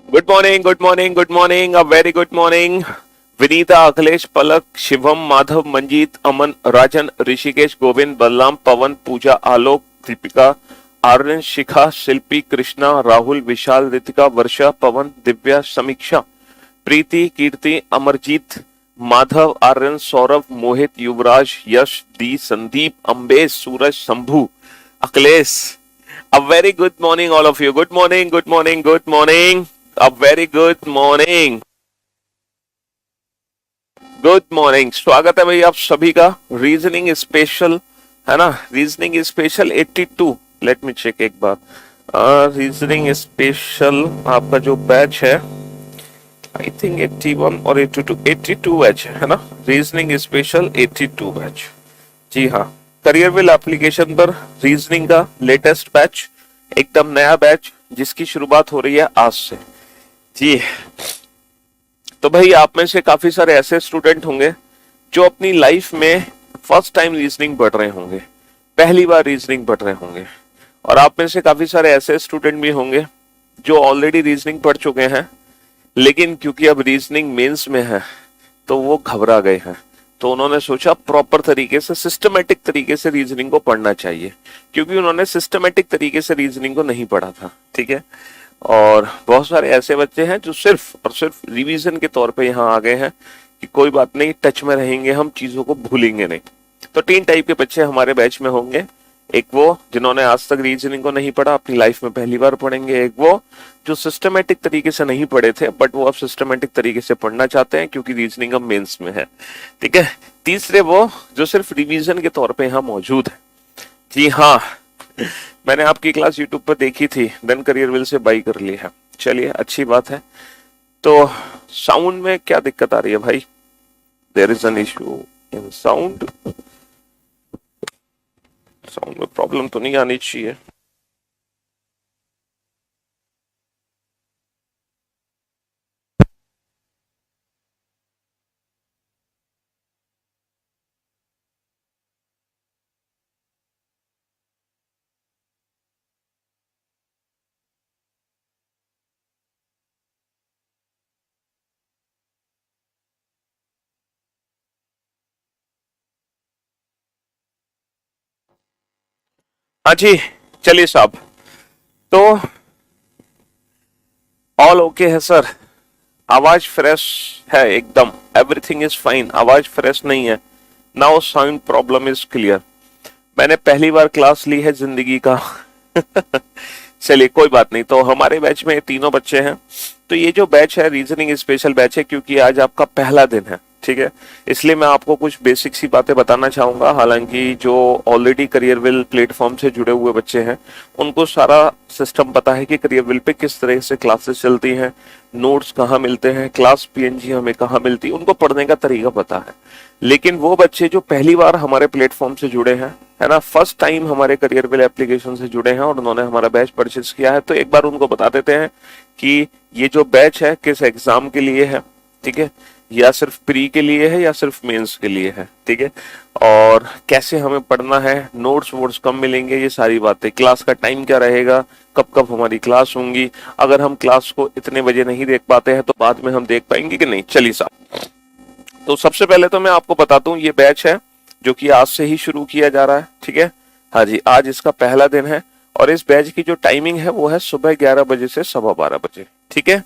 Good morning, good morning, good morning, a very good morning. Vinita, Akhilesh, Palak, Shivam, Madhav, Manjeet, Aman, Rajan, Rishikesh, Govind, Balram, Pawan, Pooja, Alok, Deepika, Aryan, Shikha, Shilpi, Krishna, Rahul, Vishal, Ritika, Varsha, Pawan, Divya, Sameeksha, Preeti, Kirti, Amarjeet, Madhav, Aryan, Saurabh, Mohit, Yuvraj, Yash, दी, Sandeep, Ambesh, Suraj, Shambhu, Akhilesh. A very good morning, all of you. Good morning, good morning, good morning. A very good morning. Good morning, स्वागत है भाई आप सभी का। Reasoning special है ना, reasoning special 82। Let me check एक बार। रीजनिंग स्पेशल आपका जो बैच है, आई थिंक 81 और 82 बैच है ना। रीजनिंग स्पेशल 82 बैच, जी हाँ। करियरविल एप्लीकेशन पर रीजनिंग का लेटेस्ट बैच, एकदम नया बैच जिसकी शुरुआत हो रही है आज से, जी। तो भाई आप में से काफी सारे ऐसे स्टूडेंट होंगे जो अपनी लाइफ में फर्स्ट टाइम रीजनिंग पढ़ रहे होंगे, पहली बार रीजनिंग पढ़ रहे होंगे। और आप में से काफी सारे ऐसे स्टूडेंट भी होंगे जो ऑलरेडी रीजनिंग पढ़ चुके हैं, लेकिन क्योंकि अब रीजनिंग मेंस में है तो वो घबरा गए हैं। तो उन्होंने सोचा प्रॉपर तरीके से, सिस्टमेटिक तरीके से रीजनिंग को पढ़ना चाहिए, क्योंकि उन्होंने सिस्टमेटिक तरीके से रीजनिंग को नहीं पढ़ा था, ठीक है। और बहुत सारे ऐसे बच्चे हैं जो सिर्फ और सिर्फ रिवीजन के तौर पे यहाँ आ गए हैं कि कोई बात नहीं, टच में रहेंगे हम, चीजों को भूलेंगे नहीं। तो 3 टाइप के बच्चे हमारे बैच में होंगे। एक वो जिन्होंने आज तक रीजनिंग को नहीं पढ़ा, अपनी लाइफ में पहली बार पढ़ेंगे। एक वो जो सिस्टमेटिक तरीके से नहीं पढ़े थे, बट वो अब सिस्टमेटिक तरीके से पढ़ना चाहते हैं क्योंकि रीजनिंग अब मेंस में है, ठीक है। तीसरे वो जो सिर्फ रिवीजन के तौर पे यहाँ मौजूद है, जी हाँ। मैंने आपकी क्लास यूट्यूब पर देखी थी, देन करियरविल से बाई कर ली है। चलिए, अच्छी बात है। तो साउंड में क्या दिक्कत आ रही है भाई? There is an issue in sound. Sound में प्रॉब्लम तो नहीं आनी चाहिए। हाँ जी, चलिए साहब। तो ऑल ओके है सर? आवाज फ्रेश है एकदम, एवरीथिंग इज फाइन। आवाज फ्रेश नहीं है, now sound problem is clear. मैंने पहली बार क्लास ली है जिंदगी का। चलिए, कोई बात नहीं। तो हमारे बैच में तीनों बच्चे हैं। तो ये जो बैच है रीजनिंग स्पेशल बैच है, क्योंकि आज आपका पहला दिन है, ठीक है। इसलिए मैं आपको कुछ बेसिक सी बातें बताना चाहूंगा। हालांकि जो ऑलरेडी करियरविल प्लेटफॉर्म से जुड़े हुए बच्चे हैं उनको सारा सिस्टम पता है कि करियरविल पे किस तरह से क्लासेस चलती हैं, नोट्स कहाँ मिलते हैं, क्लास पीएनजी हमें कहाँ मिलती है, उनको पढ़ने का तरीका पता है। लेकिन वो बच्चे जो पहली बार हमारे प्लेटफॉर्म से जुड़े हैं, है ना, फर्स्ट टाइम हमारे करियरविल एप्लीकेशन से जुड़े हैं और उन्होंने हमारा बैच परचेज किया है, तो एक बार उनको बता देते हैं कि ये जो बैच है किस एग्जाम के लिए है, ठीक है, या सिर्फ प्री के लिए है या सिर्फ मेंस के लिए है, ठीक है। और कैसे हमें पढ़ना है, नोट्स वोट्स कब मिलेंगे, ये सारी बातें, क्लास का टाइम क्या रहेगा, कब कब हमारी क्लास होंगी, अगर हम क्लास को इतने बजे नहीं देख पाते हैं तो बाद में हम देख पाएंगे कि नहीं। चलिए साहब, तो सबसे पहले तो मैं आपको बताता हूँ ये बैच है जो कि आज से ही शुरू किया जा रहा है, ठीक है। हाँ जी, आज इसका पहला दिन है और इस बैच की जो टाइमिंग है वो है सुबह 11 बजे से 12:15 बजे, ठीक है।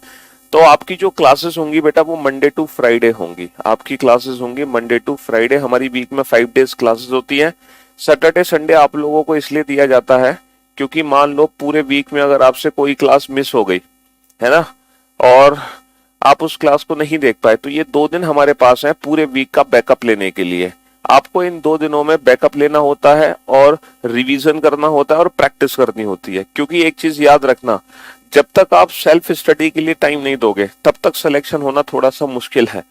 तो आपकी जो क्लासेस होंगी बेटा वो मंडे टू फ्राइडे होंगी। आपकी क्लासेस होंगी मंडे टू फ्राइडे। हमारी वीक में 5 डेज क्लासेस होती हैं। सैटरडे संडे आप लोगों को इसलिए दिया जाता है क्योंकि मान लो पूरे वीक में अगर आपसे कोई क्लास मिस हो गई, है ना, और आप उस क्लास को नहीं देख पाए, तो ये 2 दिन हमारे पास है पूरे वीक का बैकअप लेने के लिए। आपको इन 2 दिनों में बैकअप लेना होता है और रिवीजन करना होता है और प्रैक्टिस करनी होती है। क्योंकि एक चीज याद रखना, जब तक आप सेल्फ स्टडी के लिए टाइम नहीं दोगे तब तक सिलेक्शन होना थोड़ा सा मुश्किल है।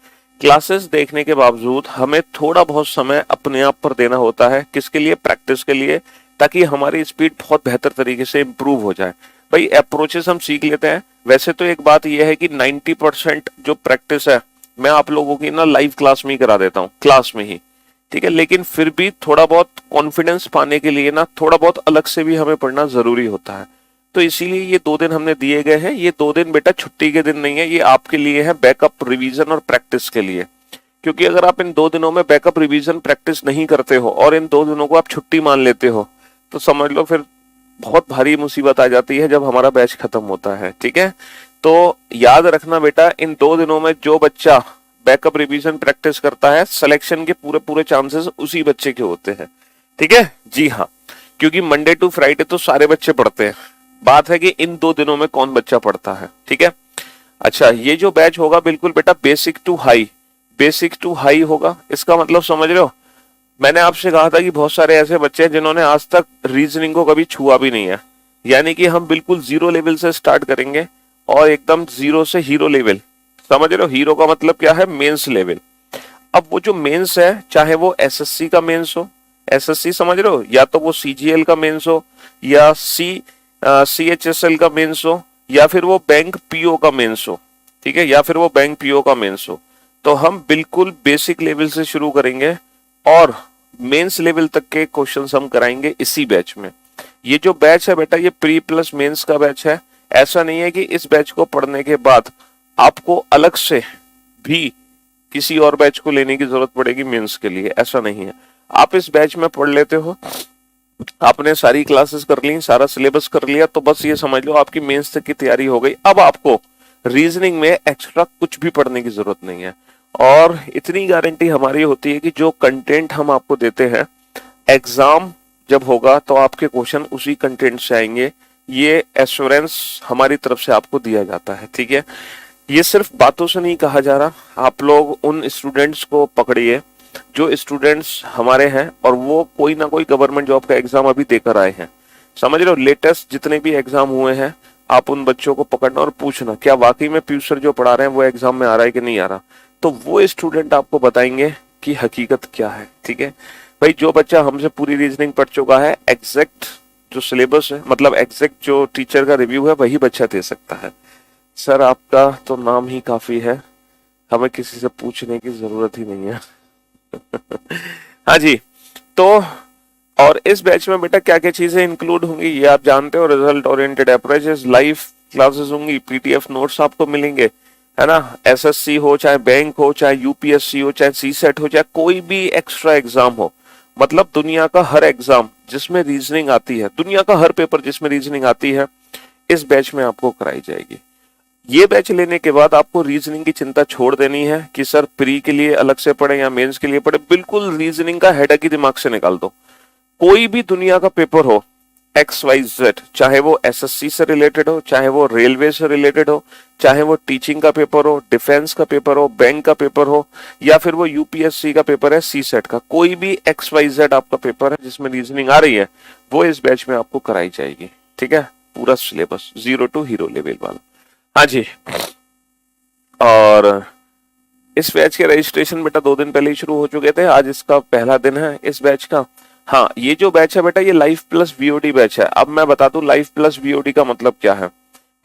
क्लासेस देखने के बावजूद हमें थोड़ा बहुत समय अपने आप पर देना होता है, किसके लिए? प्रैक्टिस के लिए, ताकि हमारी स्पीड बहुत बेहतर तरीके से इंप्रूव हो जाए। भाई अप्रोचेस हम सीख लेते हैं। वैसे तो एक बात यह है कि 90% जो प्रैक्टिस है मैं आप लोगों की ना लाइव क्लास में ही करा देता हूँ, क्लास में ही, ठीक है। लेकिन फिर भी थोड़ा बहुत कॉन्फिडेंस पाने के लिए ना थोड़ा बहुत अलग से भी हमें पढ़ना जरूरी होता है। तो इसीलिए ये 2 दिन हमने दिए गए हैं। ये 2 दिन बेटा छुट्टी के दिन नहीं है, ये आपके लिए है बैकअप रिवीजन और प्रैक्टिस के लिए। क्योंकि अगर आप इन 2 दिनों में बैकअप रिवीजन प्रैक्टिस नहीं करते हो और इन 2 दिनों को आप छुट्टी मान लेते हो, तो समझ लो फिर बहुत भारी मुसीबत आ जाती है जब हमारा बैच खत्म होता है। ठीक है, तो याद रखना बेटा, इन 2 दिनों में जो बच्चा बैकअप रिवीजन प्रैक्टिस करता है, सिलेक्शन के पूरे पूरे चांसेस उसी बच्चे के होते हैं। ठीक है जी हाँ, क्योंकि मंडे टू फ्राइडे तो सारे बच्चे पढ़ते हैं, बात है कि इन 2 दिनों में कौन बच्चा पढ़ता है। ठीक है, अच्छा ये जो बैच होगा बिल्कुल बेटा बेसिक टू हाई होगा। इसका मतलब समझ रहे हो, मैंने आपसे कहा था कि बहुत सारे ऐसे बच्चे हैं जिन्होंने आज तक रीजनिंग को कभी छुआ भी नहीं है, यानी कि हम बिल्कुल 0 लेवल से स्टार्ट करेंगे और एकदम 0 से हीरो लेवल। समझ रहे हो, हीरो का मतलब क्या है, मेंस लेवल। अब वो जो मेंस है, चाहे वो एसएससी का मेंस हो, एसएससी समझ रहे हो, या तो वो सीजीएल का मेंस हो, या सीएचएसएल का मेंस हो, या फिर वो बैंक पीओ का मेंस हो। ठीक है, या फिर वो बैंक पीओ का मेंस हो, तो हम बिल्कुल बेसिक लेवल से शुरू करेंगे और मेंस लेवल तक के क्वेश्चंस हम कराएंगे इसी बैच में। ये जो बैच है बेटा, ये प्री प्लस मेंस का बैच है। ऐसा नहीं है कि इस बैच को पढ़ने के बाद आपको अलग से भी किसी और बैच को लेने की जरूरत पड़ेगी मेंस के लिए, ऐसा नहीं है। आप इस बैच में पढ़ लेते हो, आपने सारी क्लासेस कर ली, सारा सिलेबस कर लिया, तो बस ये समझ लो आपकी मेंस तक की तैयारी हो गई। अब आपको रीजनिंग में एक्स्ट्रा कुछ भी पढ़ने की जरूरत नहीं है। और इतनी गारंटी हमारी होती है कि जो कंटेंट हम आपको देते हैं, एग्जाम जब होगा तो आपके क्वेश्चन उसी कंटेंट से आएंगे। ये एश्योरेंस हमारी तरफ से आपको दिया जाता है। ठीक है, ये सिर्फ बातों से नहीं कहा जा रहा। आप लोग उन स्टूडेंट्स को पकड़िए जो स्टूडेंट्स हमारे हैं और वो कोई ना कोई गवर्नमेंट जॉब का एग्जाम अभी देकर आए हैं। समझ रहे हो, लेटेस्ट जितने भी एग्जाम हुए हैं, आप उन बच्चों को पकड़ना और पूछना क्या वाकई में पीयूष सर जो पढ़ा रहे हैं वो एग्जाम में आ रहा है कि नहीं आ रहा। तो वो स्टूडेंट आपको बताएंगे कि हकीकत क्या है। ठीक है भाई, जो बच्चा हमसे पूरी रीजनिंग पढ़ चुका है, एग्जैक्ट जो सिलेबस है, मतलब एग्जैक्ट जो टीचर का रिव्यू है, वही बच्चा दे सकता है। सर आपका तो नाम ही काफी है, हमें किसी से पूछने की जरूरत ही नहीं है। हाँ जी, तो और इस बैच में बेटा क्या क्या चीजें इंक्लूड होंगी ये आप जानते हो। Result oriented approaches, live classes होंगी, पीटीएफ नोट्स आपको मिलेंगे, है ना। एसएससी हो, चाहे बैंक हो, चाहे यूपीएससी हो, चाहे सीसेट हो, चाहे कोई भी एक्स्ट्रा एग्जाम हो, मतलब दुनिया का हर एग्जाम जिसमें रीजनिंग आती है, दुनिया का हर पेपर जिसमें रीजनिंग आती है, इस बैच में आपको कराई जाएगी। ये बैच लेने के बाद आपको रीजनिंग की चिंता छोड़ देनी है कि सर प्री के लिए अलग से पढ़े या मेंस के लिए पढ़े। बिल्कुल रीजनिंग का हेडेक ही दिमाग से निकाल दो। कोई भी दुनिया का पेपर हो, XYZ, चाहे वो एसएससी से रिलेटेड हो, चाहे वो रेलवे से रिलेटेड हो, चाहे वो टीचिंग का पेपर हो, डिफेंस का पेपर हो, बैंक का पेपर हो, या फिर वो यूपीएससी का पेपर है, सीसेट का, कोई भी XYZ आपका पेपर है जिसमें रीजनिंग आ रही है, वो इस बैच में आपको कराई जाएगी। ठीक है, पूरा सिलेबस 0 to हीरो लेवल वाला। हाँ जी, और इस बैच के रजिस्ट्रेशन बेटा 2 दिन पहले ही शुरू हो चुके थे, आज इसका पहला दिन है इस बैच का। हाँ, ये जो बैच है बेटा, ये लाइव प्लस वीओडी बैच है। अब मैं बता दूं लाइव प्लस वीओडी का मतलब क्या है।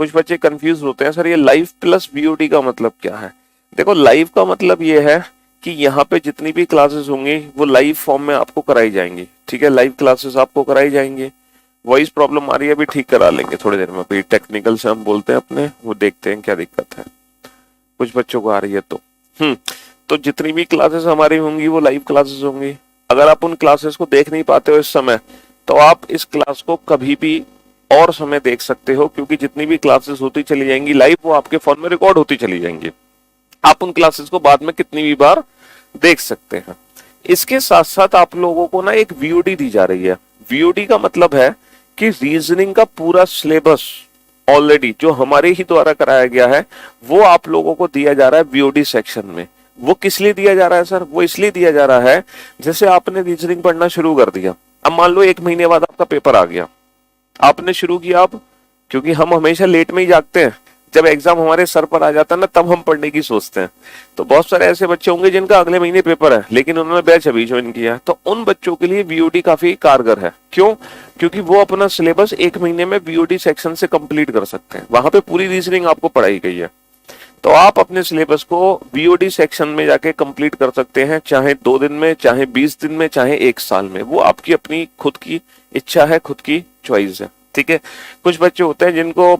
कुछ बच्चे कंफ्यूज होते हैं, सर ये लाइव प्लस वीओडी का मतलब क्या है। देखो, लाइव का मतलब ये है कि यहाँ पे जितनी भी क्लासेस होंगी वो लाइव फॉर्म में आपको कराई जाएंगी। ठीक है, लाइव क्लासेस आपको कराई जाएंगी। वॉइस प्रॉब्लम आ रही है, अभी ठीक करा लेंगे थोड़ी देर में, अभी टेक्निकल से हम बोलते हैं अपने, वो देखते हैं क्या दिक्कत है। कुछ बच्चों को आ रही है तो जितनी भी क्लासेस हमारी होंगी वो लाइव क्लासेस होंगी। अगर आप उन क्लासेस को देख नहीं पाते हो इस समय, तो आप इस क्लास को कभी भी और समय देख सकते हो, क्योंकि जितनी भी क्लासेस होती चली जाएंगी लाइव, वो आपके फोन में रिकॉर्ड होती चली जाएंगी। आप उन क्लासेस को बाद में कितनी भी बार देख सकते हैं। इसके साथ साथ आप लोगों को ना एक वीओडी दी जा रही है। वीओडी का मतलब है कि रीजनिंग का पूरा सिलेबस ऑलरेडी जो हमारे ही द्वारा कराया गया है, वो आप लोगों को दिया जा रहा है वीओडी सेक्शन में। वो किस लिए दिया जा रहा है सर? वो इसलिए दिया जा रहा है, जैसे आपने रीजनिंग पढ़ना शुरू कर दिया, अब मान लो 1 महीने बाद आपका पेपर आ गया, आपने शुरू किया अब, क्योंकि हम हमेशा लेट में ही जागते हैं, जब एग्जाम हमारे सर पर आ जाता है ना, तब हम पढ़ने की सोचते हैं। तो बहुत सारे ऐसे बच्चे होंगे जिनका अगले महीने पेपर है, लेकिन उन्होंने बैच अभी ज्वाइन किया है, तो उन बच्चों के लिए वीओडी काफी कारगर है। क्यों? क्योंकि वो अपना सिलेबस 1 महीने में वीओडी सेक्शन से कंप्लीट कर सकते हैं। वहां पे पूरी रीजनिंग आपको पढ़ाई गई है, तो आप अपने सिलेबस को वीओडी सेक्शन में जाके कंप्लीट कर सकते हैं, चाहे 2 दिन में, चाहे 20 दिन में, चाहे 1 साल में। वो आपकी अपनी खुद की इच्छा है, खुद की चॉइस है। ठीक है। कुछ बच्चे होते हैं जिनको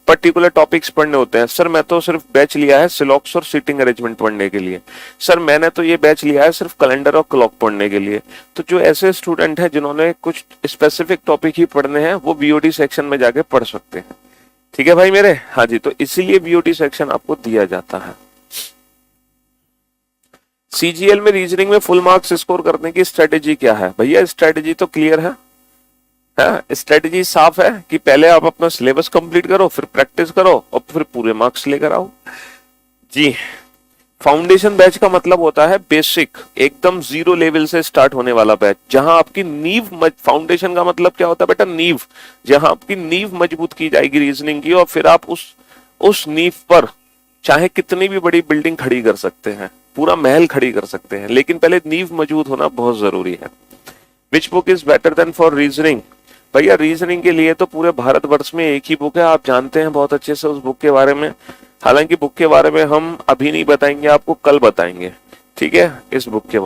पर्टिकुलर टॉपिक्स पढ़ने होते हैं, सर मैं तो सिर्फ बैच लिया है सिलॉक्स और सीटिंग अरेंजमेंट पढ़ने के लिए, सर मैंने तो ये बैच लिया है सिर्फ कैलेंडर और क्लॉक पढ़ने के लिए। तो जो ऐसे स्टूडेंट हैं जिन्होंने कुछ स्पेसिफिक टॉपिक ही पढ़ने हैं वो बीओडी सेक्शन में जाके पढ़ सकते हैं। ठीक है भाई मेरे, हाँ जी, तो इसीलिए बीओडी सेक्शन आपको दिया जाता है। सीजीएल में रीजनिंग में फुल मार्क्स स्कोर करने की स्ट्रेटेजी क्या है? भैया स्ट्रेटेजी तो क्लियर है, स्ट्रेटेजी साफ है कि पहले आप अपना सिलेबस कंप्लीट करो, फिर प्रैक्टिस करो और फिर पूरे मार्क्स लेकर आओ जी। फाउंडेशन बैच का मतलब होता है बेसिक, एकदम जीरो लेवल से स्टार्ट होने वाला बैच, जहां आपकी नींव, फाउंडेशन का मतलब क्या होता है बेटा? नींव, जहां आपकी नींव मजबूत की जाएगी रीजनिंग की, और फिर आप उस नींव पर चाहे कितनी भी बड़ी बिल्डिंग खड़ी कर सकते हैं, पूरा महल खड़ी कर सकते हैं, लेकिन पहले नींव मजबूत होना बहुत जरूरी है। Which book is better than for reasoning? भैया रीजनिंग के लिए तो पूरे भारतवर्ष में एक ही बुक है, आप जानते हैं बहुत अच्छे से उस बुक के बारे में। हालांकि बुक के बारे में हम अभी नहीं बताएंगे, आपको कल बताएंगे, ठीक है। इस बुक के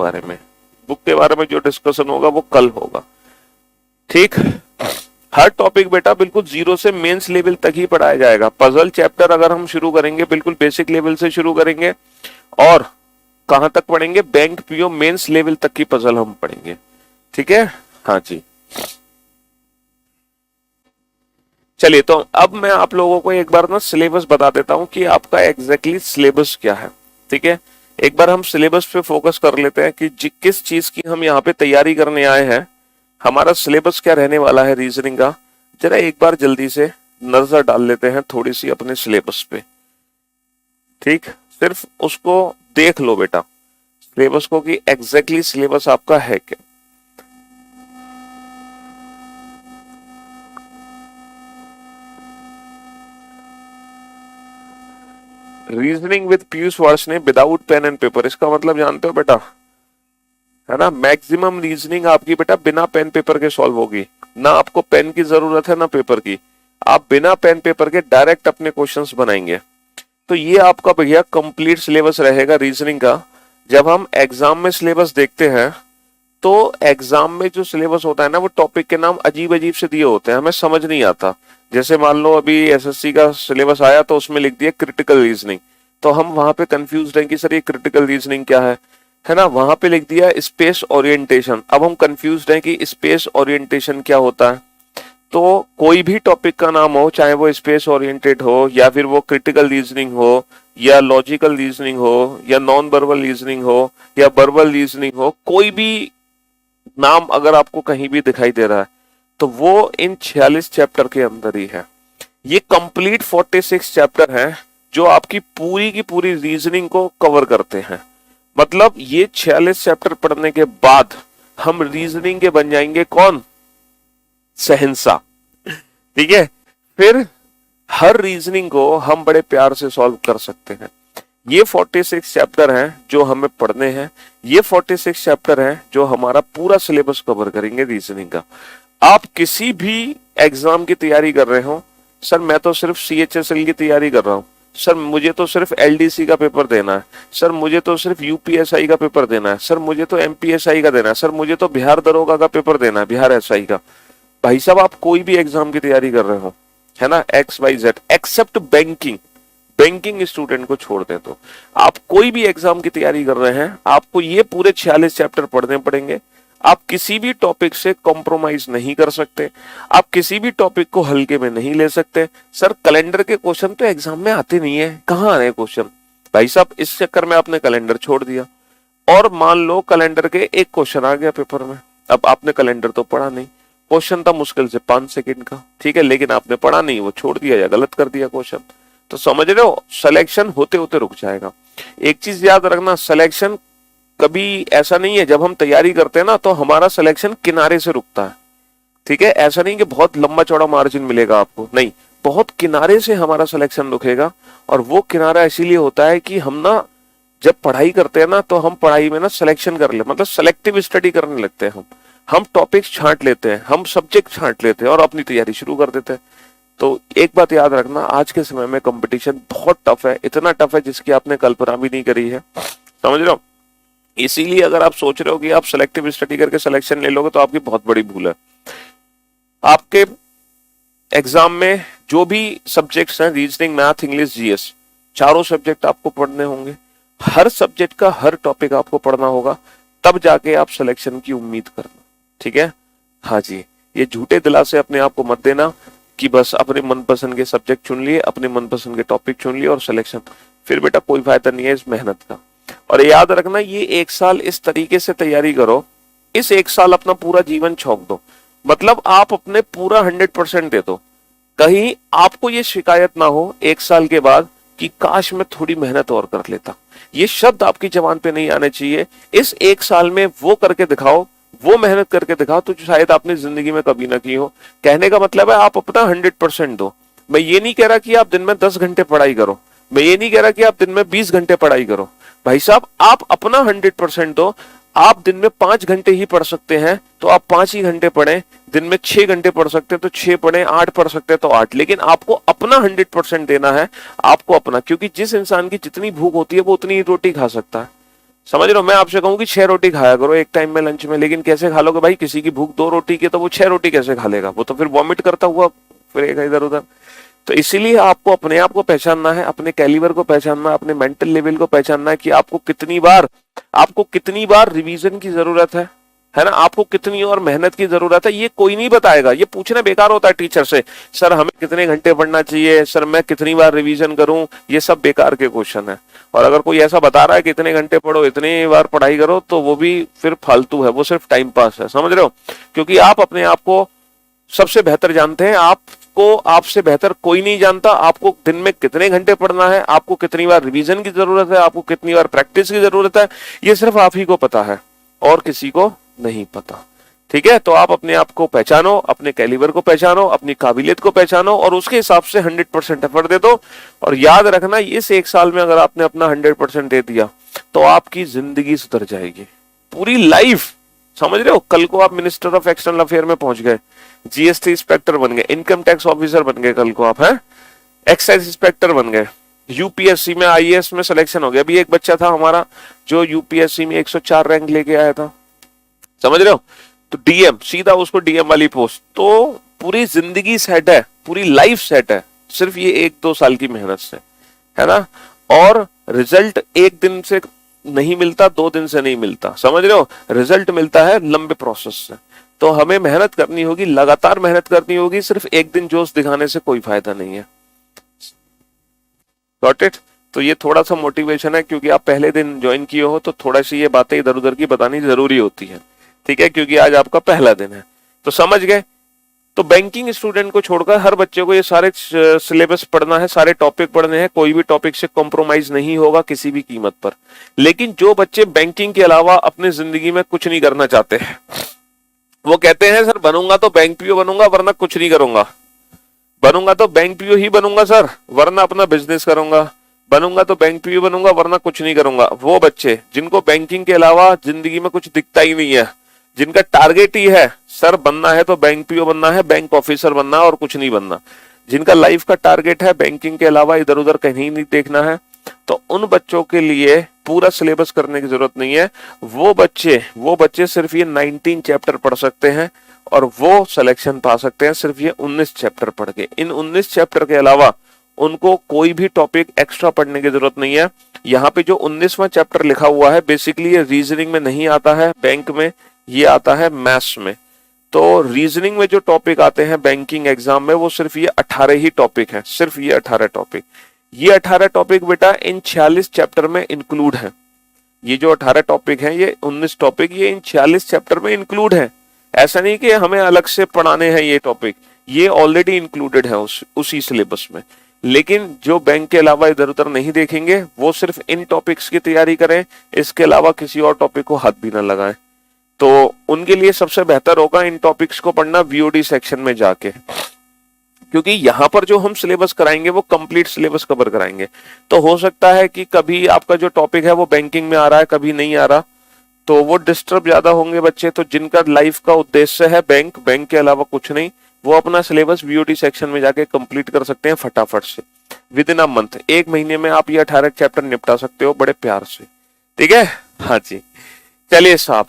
बारे में जो डिस्कशन होगा वो कल होगा, ठीक। हर टॉपिक बेटा बिल्कुल जीरो से मेंस लेवल तक ही पढ़ाया जाएगा। पजल चैप्टर अगर हम शुरू करेंगे बिल्कुल बेसिक लेवल से शुरू करेंगे, और कहां तक पढ़ेंगे? बैंक पीओ मेंस लेवल तक की पजल हम पढ़ेंगे, ठीक है, हाँ जी। चलिए, तो अब मैं आप लोगों को एक बार ना सिलेबस बता देता हूं कि आपका एग्जैक्टली सिलेबस क्या है, ठीक है। एक बार हम सिलेबस पे फोकस कर लेते हैं कि किस चीज की हम यहाँ पे तैयारी करने आए हैं, हमारा सिलेबस क्या रहने वाला है रीजनिंग का। जरा एक बार जल्दी से नजर डाल लेते हैं थोड़ी सी अपने सिलेबस पे, ठीक। सिर्फ उसको देख लो बेटा, सिलेबस को, कि एग्जैक्टली सिलेबस आपका है क्या। Reasoning with Piyush Varshney without pen and paper, इसका मतलब जानते हो बेटा, है ना? मैक्सिमम रीजनिंग आपकी बेटा बिना पेन पेपर के सॉल्व होगी, ना आपको पेन की जरूरत है ना पेपर की, आप बिना पेन पेपर के डायरेक्ट अपने क्वेश्चंस बनाएंगे। तो ये आपका भैया कंप्लीट सिलेबस रहेगा रीजनिंग का। जब हम एग्जाम में सिलेबस देखते हैं तो एग्जाम में जो सिलेबस होता है ना, वो टॉपिक के नाम अजीब अजीब से दिए होते हैं, हमें समझ नहीं आता। जैसे मान लो अभी एसएससी का सिलेबस आया तो उसमें लिख दिया क्रिटिकल रीजनिंग, तो हम वहां पे कंफ्यूज हैं कि सर ये क्रिटिकल रीजनिंग क्या है ना। वहां पे लिख दिया स्पेस ओरिएंटेशन, अब हम कंफ्यूज हैं कि स्पेस ओरिएंटेशन क्या होता है। तो कोई भी टॉपिक का नाम हो, चाहे वो स्पेस ओरिएंटेड हो या फिर वो क्रिटिकल रीजनिंग हो या लॉजिकल रीजनिंग हो या नॉन वर्बल रीजनिंग हो या वर्बल रीजनिंग हो, कोई भी नाम अगर आपको कहीं भी दिखाई दे रहा है तो वो इन 46 चैप्टर के अंदर ही है। ये कंप्लीट 46 चैप्टर हैं जो आपकी पूरी की पूरी रीजनिंग को कवर करते हैं। मतलब ये 46 चैप्टर पढ़ने के बाद हम रीजनिंग के बन जाएंगे कौन? शहंशाह, ठीक है। फिर हर रीजनिंग को हम बड़े प्यार से सॉल्व कर सकते हैं। ये 46 चैप्टर हैं जो हमें पढ़ने हैं, ये 46 चैप्टर हैं जो हमारा पूरा सिलेबस कवर करेंगे रीजनिंग का। आप किसी भी एग्जाम की तैयारी कर रहे हो, सर मैं तो सिर्फ सीएचएसएल की तैयारी कर रहा हूँ, सर मुझे तो सिर्फ एलडीसी का पेपर देना है, सर मुझे तो सिर्फ यूपीएसआई का पेपर देना है, सर मुझे तो एमपीएसआई का देना है, सर मुझे तो बिहार दरोगा का पेपर देना है, बिहार एसआई का। भाई साहब, आप कोई भी एग्जाम की तैयारी कर रहे हो, है ना, XYZ, except banking, banking student को छोड़ दें, तो आप कोई भी एग्जाम की तैयारी कर रहे हैं, आपको ये पूरे 46 चैप्टर पढ़ने पड़ेंगे। आप किसी भी टॉपिक से कॉम्प्रोमाइज नहीं कर सकते, आप किसी भी टॉपिक को हल्के में नहीं ले सकते। सर कैलेंडर के क्वेश्चन तो एग्जाम में आते नहीं है, कहाँ आ रहे हैं क्वेश्चन? भाई साहब, इस चक्कर में आपने कैलेंडर छोड़ दिया, और मान लो कैलेंडर के एक क्वेश्चन आ गया पेपर में, अब आपने कैलेंडर तो पढ़ा नहीं, क्वेश्चन था मुश्किल से 5 सेकंड का, ठीक है, लेकिन आपने पढ़ा नहीं, वो छोड़ दिया या गलत कर दिया क्वेश्चन। तो समझ रहे हो, सिलेक्शन होते होते रुक जाएगा। एक चीज याद रखना, सिलेक्शन कभी ऐसा नहीं है, जब हम तैयारी करते हैं ना तो हमारा सिलेक्शन किनारे से रुकता है, ठीक है। ऐसा नहीं कि बहुत लंबा चौड़ा मार्जिन मिलेगा आपको, नहीं, बहुत किनारे से हमारा सिलेक्शन रुकेगा। और वो किनारा इसीलिए होता है कि हम ना जब पढ़ाई करते हैं ना, तो हम पढ़ाई में ना सिलेक्शन कर ले, मतलब सेलेक्टिव स्टडी करने लगते हैं, हम टॉपिक्स छांट लेते हैं, हम सब्जेक्ट छांट लेते हैं और अपनी तैयारी शुरू कर देते हैं। तो एक बात याद रखना, आज के समय में कंपटीशन बहुत टफ है, इतना टफ है जिसकी आपने कल्पना भी नहीं करी है, समझ रहे हो। इसीलिए अगर आप सोच रहे हो कि आप सेलेक्टिव स्टडी करके सिलेक्शन ले लोगे तो आपकी बहुत बड़ी भूल है। आपके एग्जाम में जो भी सब्जेक्ट्स हैं, रीजनिंग, मैथ, इंग्लिश, जीएस, चारों सब्जेक्ट आपको पढ़ने होंगे। हर सब्जेक्ट का हर टॉपिक आपको पढ़ना होगा, तब जाके आप सिलेक्शन की उम्मीद करना। ठीक है, हाँ जी। ये झूठे दिलासे अपने आप को मत देना कि बस अपने मनपसंद के सब्जेक्ट चुन लिए, अपने मनपसंद के टॉपिक चुन लिए और सिलेक्शन, फिर बेटा कोई फायदा नहीं है इस मेहनत का। और याद रखना, ये एक साल इस तरीके से तैयारी करो, इस एक साल अपना पूरा जीवन झोंक दो, मतलब आप अपने पूरा 100% दे दो। कहीं आपको ये शिकायत ना हो एक साल के बाद कि काश मैं थोड़ी मेहनत और कर लेता। ये शब्द आपकी जबान पे नहीं आने चाहिए। इस एक साल में वो करके दिखाओ, वो मेहनत करके दिखाओ तो जो शायद आपने जिंदगी में कभी ना की हो। कहने का मतलब है आप अपना 100% दो। मैं ये नहीं कह रहा कि आप दिन में 10 घंटे पढ़ाई करो, मैं ये नहीं कह रहा कि आप दिन में 20 घंटे पढ़ाई करो। भाई साहब, आप अपना 100% दो। आप दिन में 5 घंटे ही पढ़ सकते हैं तो आप 5 ही घंटे पढ़ें, दिन में 6 घंटे पढ़ सकते हैं तो 6 पढ़ें, 8 पढ़ सकते हैं तो 8, लेकिन आपको अपना 100% देना है, आपको अपना। क्योंकि जिस इंसान की जितनी भूख होती है वो उतनी ही रोटी खा सकता है। समझ रहे हो? मैं आपसे कहूँ कि 6 रोटी खाया करो एक टाइम में लंच में, लेकिन कैसे खा लोगे भाई? किसी की भूख 2 रोटी की तो वो 6 रोटी कैसे खा लेगा? वो तो फिर वॉमिट करता हुआ फिरेगा इधर उधर। तो इसीलिए आपको अपने आप को पहचानना है, अपने कैलिबर को पहचानना है, अपने मेंटल लेवल को पहचानना है कि आपको कितनी बार रिवीजन की जरूरत है ना, आपको कितनी और मेहनत की जरूरत है। ये कोई नहीं बताएगा, ये पूछना बेकार होता है टीचर से, सर हमें कितने घंटे पढ़ना चाहिए, सर मैं कितनी बार रिवीजन करूं, ये सब बेकार के क्वेश्चन है। और अगर कोई ऐसा बता रहा है कि इतने घंटे पढ़ो, इतनी बार पढ़ाई करो, तो वो भी फिर फालतू है, वो सिर्फ टाइम पास है। समझ रहे हो? क्योंकि आप अपने आप को सबसे बेहतर जानते हैं, आपको आपसे बेहतर कोई नहीं जानता। आपको दिन में कितने घंटे पढ़ना है, आपको कितनी बार रिवीजन की जरूरत है, आपको कितनी बार प्रैक्टिस की जरूरत है, ये सिर्फ आप ही को पता है और किसी को नहीं पता। ठीक है, तो आप अपने आप को पहचानो, अपने कैलिबर को पहचानो, अपनी काबिलियत को पहचानो और उसके हिसाब से 100% एफर्ट दे दो। और याद रखना, इस एक साल में अगर आपने अपना 100% दे दिया तो आपकी जिंदगी सुधर जाएगी, पूरी लाइफ। समझ रहे हो? कल को आप मिनिस्टर ऑफ एक्सटर्नल अफेयर में पहुंच गए, जीएसटी इंस्पेक्टर बन गए, इनकम टैक्स ऑफिसर बन गए, कल को आप हैं एक्साइज इंस्पेक्टर बन गए, यूपीएससी में आईएएस में सिलेक्शन हो गया। अभी एक बच्चा था हमारा जो यूपीएससी में 104 रैंक लेके आया था, समझ रहे हो? तो डीएम, सीधा उसको डीएम वाली पोस्ट। तो पूरी जिंदगी सेट है, पूरी लाइफ सेट है, सिर्फ ये 1-2 साल की मेहनत से, है ना। और रिजल्ट एक दिन से नहीं मिलता, 2 दिन से नहीं मिलता, समझ रहे हो? रिजल्ट मिलता है लंबे प्रोसेस से। तो हमें मेहनत करनी होगी, लगातार मेहनत करनी होगी, सिर्फ एक दिन जोश दिखाने से कोई फायदा नहीं है। Got it? तो ये थोड़ा सा मोटिवेशन है, क्योंकि आप पहले दिन ज्वाइन किए हो तो थोड़ा सी ये बातें इधर उधर की बतानी जरूरी होती है। ठीक है, क्योंकि आज आपका पहला दिन है। तो समझ गए? तो बैंकिंग स्टूडेंट को छोड़कर हर बच्चे को ये सारे सिलेबस पढ़ना है, सारे टॉपिक पढ़ने हैं, कोई भी टॉपिक से कॉम्प्रोमाइज नहीं होगा किसी भी कीमत पर। लेकिन जो बच्चे बैंकिंग के अलावा अपनी जिंदगी में कुछ नहीं करना चाहते हैं, वो कहते हैं सर बनूंगा तो बैंक पीओ बनूंगा वरना कुछ नहीं करूंगा, बनूंगा तो बैंक पीओ ही बनूंगा सर वरना अपना बिजनेस करूंगा, बनूंगा तो बैंक पीओ बनूंगा वरना कुछ नहीं करूंगा। वो बच्चे जिनको बैंकिंग के अलावा जिंदगी में कुछ दिखता ही नहीं है, जिनका टारगेट ही है सर बनना है तो बैंक पीओ बनना है, बैंक ऑफिसर बनना है और कुछ नहीं बनना, जिनका लाइफ का टारगेट है बैंकिंग के अलावा इधर उधर कहीं नहीं देखना है, तो उन बच्चों के लिए पूरा सिलेबस करने की जरूरत नहीं है। वो बच्चे सिर्फ ये 19 चैप्टर पढ़ सकते हैं और वो सिलेक्शन पा सकते हैं सिर्फ ये 19 चैप्टर पढ़ के। इन 19 चैप्टर के अलावा उनको कोई भी टॉपिक एक्स्ट्रा पढ़ने की जरूरत नहीं है। यहाँ पे जो 19वां चैप्टर लिखा हुआ है, बेसिकली ये रीजनिंग में नहीं आता है, बैंक में ये आता है मैथ्स में। तो रीजनिंग में जो टॉपिक आते हैं बैंकिंग एग्जाम में, वो सिर्फ ये 18 ही टॉपिक है, सिर्फ ये 18 टॉपिक। ये 18 टॉपिक बेटा इन 46 चैप्टर में इंक्लूड है। ये जो 18 टॉपिक हैं, ये 19 टॉपिक ये इन 46 चैप्टर में इंक्लूड है। ऐसा नहीं कि हमें अलग से पढ़ाने हैं ये टॉपिक, ये ऑलरेडी इंक्लूडेड है उसी सिलेबस में। लेकिन जो बैंक के अलावा इधर उधर नहीं देखेंगे, वो सिर्फ इन टॉपिक्स की तैयारी करें, इसके अलावा किसी और टॉपिक को हाथ भी ना लगाएं। तो उनके लिए सबसे बेहतर होगा इन टॉपिक्स को पढ़ना वीओडी सेक्शन में जाके, क्योंकि यहाँ पर जो हम सिलेबस कराएंगे वो कंप्लीट सिलेबस कवर कराएंगे। तो हो सकता है कि कभी आपका जो टॉपिक है वो बैंकिंग में आ रहा है, कभी नहीं आ रहा, तो वो डिस्टर्ब ज्यादा होंगे बच्चे। तो जिनका लाइफ का उद्देश्य है बैंक के अलावा कुछ नहीं, वो अपना सिलेबस वीओडी सेक्शन में जाके कंप्लीट कर सकते हैं फटाफट से, विद इन अ मंथ। 1 महीने में आप ये 18 चैप्टर निपटा सकते हो बड़े प्यार से। ठीक है, हाँ जी। चलिए साहब,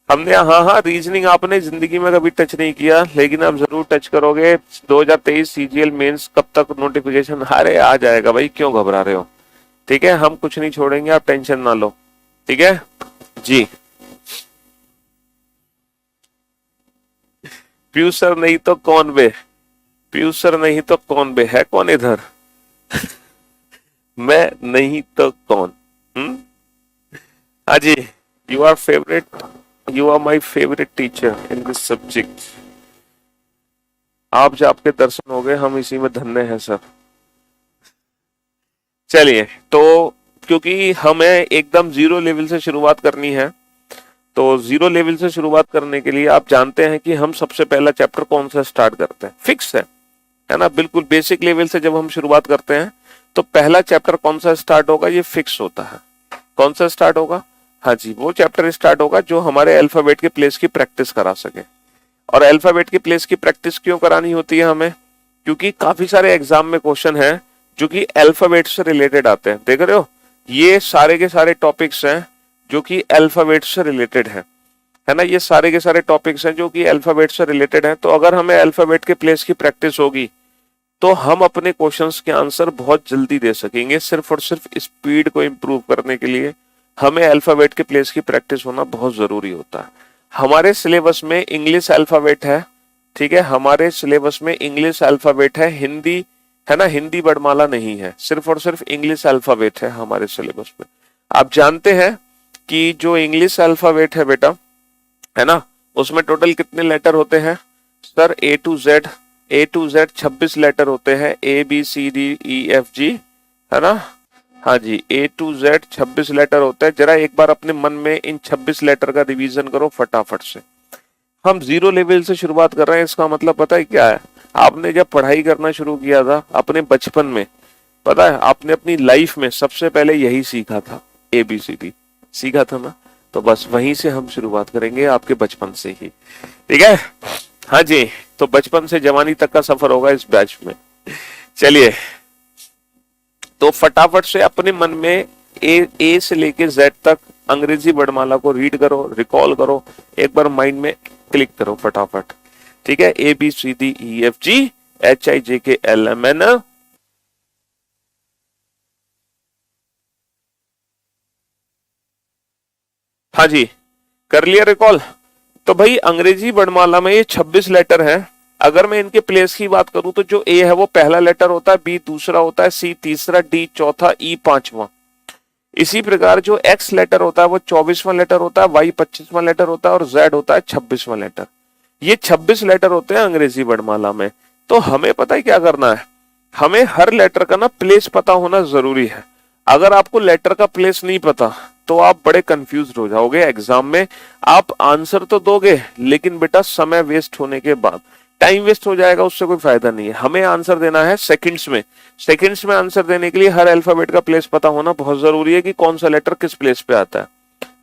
हमने, हाँ हाँ, रीजनिंग आपने जिंदगी में कभी टच नहीं किया, लेकिन आप जरूर टच करोगे। 2023 सीजीएल मेंस कब तक नोटिफिकेशन? अरे आ जाएगा भाई, क्यों घबरा रहे हो? ठीक है, हम कुछ नहीं छोड़ेंगे, आप टेंशन ना लो। ठीक है जी। पीयूष सर नहीं तो कौन बे? पीयूष सर नहीं तो कौन बे? है कौन इधर? मैं नहीं तो कौन? हम्म। हाँ जी। You are favourite, you are my favourite teacher in this subject. आप जो आपके दर्शन हो गए, हम इसी में धन्य हैं सर। चलिए, तो क्योंकि हमें एकदम जीरो लेवल से शुरुआत करनी है, तो जीरो लेवल से शुरुआत करने के लिए आप जानते हैं कि हम सबसे पहला चैप्टर कौन सा स्टार्ट करते हैं? फिक्स है ना? बिल्कुल बेसिक लेवल से जब हम शुरुआत करते हैं तो पहला चैप्टर कौन सा स्टार्ट होगा? ये फिक्स होता है। कौन सा स्टार्ट होगा? हाँ जी, वो चैप्टर स्टार्ट होगा जो हमारे अल्फाबेट के प्लेस की प्रैक्टिस करा सके। और अल्फाबेट की प्लेस की प्रैक्टिस क्यों करानी होती है हमें? क्योंकि काफी सारे एग्जाम में क्वेश्चन है जो कि अल्फाबेट से रिलेटेड आते हैं। देख रहे हो, ये सारे के सारे टॉपिक्स हैं जो कि अल्फाबेट से रिलेटेड है ना? ये सारे के सारे टॉपिक्स हैं जो कि अल्फाबेट से रिलेटेड हैं। तो अगर हमें अल्फाबेट के प्लेस की प्रैक्टिस होगी तो हम अपने क्वेश्चंस के आंसर बहुत जल्दी दे सकेंगे। सिर्फ और सिर्फ स्पीड को इंप्रूव करने के लिए हमें अल्फाबेट के प्लेस की प्रैक्टिस होना बहुत जरूरी होता है। हमारे सिलेबस में इंग्लिश अल्फाबेट है, ठीक है, हमारे सिलेबस में इंग्लिश अल्फाबेट है, हिंदी है ना, हिंदी वर्णमाला नहीं है, सिर्फ और सिर्फ इंग्लिश अल्फाबेट है हमारे सिलेबस में। आप जानते हैं कि जो इंग्लिश अल्फाबेट है बेटा, है ना, उसमें टोटल कितने लेटर होते हैं? Sir A to Z 26 letter होते हैं। A B C D E F G, है ना? हाँ जी, ए टू जेड 26 लेटर होते हैं। जरा एक बार अपने मन में इन 26 लेटर का रिवीजन करो फटाफट से। हम जीरो लेवल से शुरुआत कर रहे हैं, इसका मतलब पता है क्या है? आपने जब पढ़ाई करना शुरू किया था अपने बचपन में, पता है, आपने अपनी लाइफ में सबसे पहले यही सीखा था, ABCD सीखा था ना? तो बस वहीं से हम शुरुआत करेंगे, आपके बचपन से ही। ठीक है? हाँ जी, तो बचपन से जवानी तक का सफर होगा इस बैच में। चलिए, तो फटाफट से अपने मन में ए से लेके जेड तक अंग्रेजी वर्णमाला को रीड करो, रिकॉल करो, एक बार माइंड में क्लिक करो फटाफट। ठीक है? ABCDEFGHIJKLMN। हाँ जी, कर लिया रिकॉल? तो भाई अंग्रेजी वर्णमाला में ये 26 लेटर हैं। अगर मैं इनके प्लेस की बात करूं तो जो ए है वो पहला लेटर होता है, बी दूसरा होता है, सी तीसरा, डी चौथा, ई पांचवा। इसी प्रकार जो एक्स लेटर होता है वो 24वां लेटर होता है, वाई 25वां लेटर होता है और जेड होता है 26वां लेटर। ये 26 लेटर होते हैं अंग्रेजी वर्णमाला में। तो हमें पता है क्या करना है? हमें हर लेटर का ना प्लेस पता होना जरूरी है। अगर आपको लेटर का प्लेस नहीं पता तो आप बड़े कंफ्यूज हो जाओगे एग्जाम में। आप आंसर तो दोगे लेकिन बेटा समय वेस्ट होने के बाद टाइम वेस्ट हो जाएगा, उससे कोई फायदा नहीं है। हमें आंसर देना है सेकंड्स में। सेकंड्स में आंसर देने के लिए हर अल्फाबेट का प्लेस पता होना बहुत जरूरी है कि कौन सा लेटर किस प्लेस पे आता है।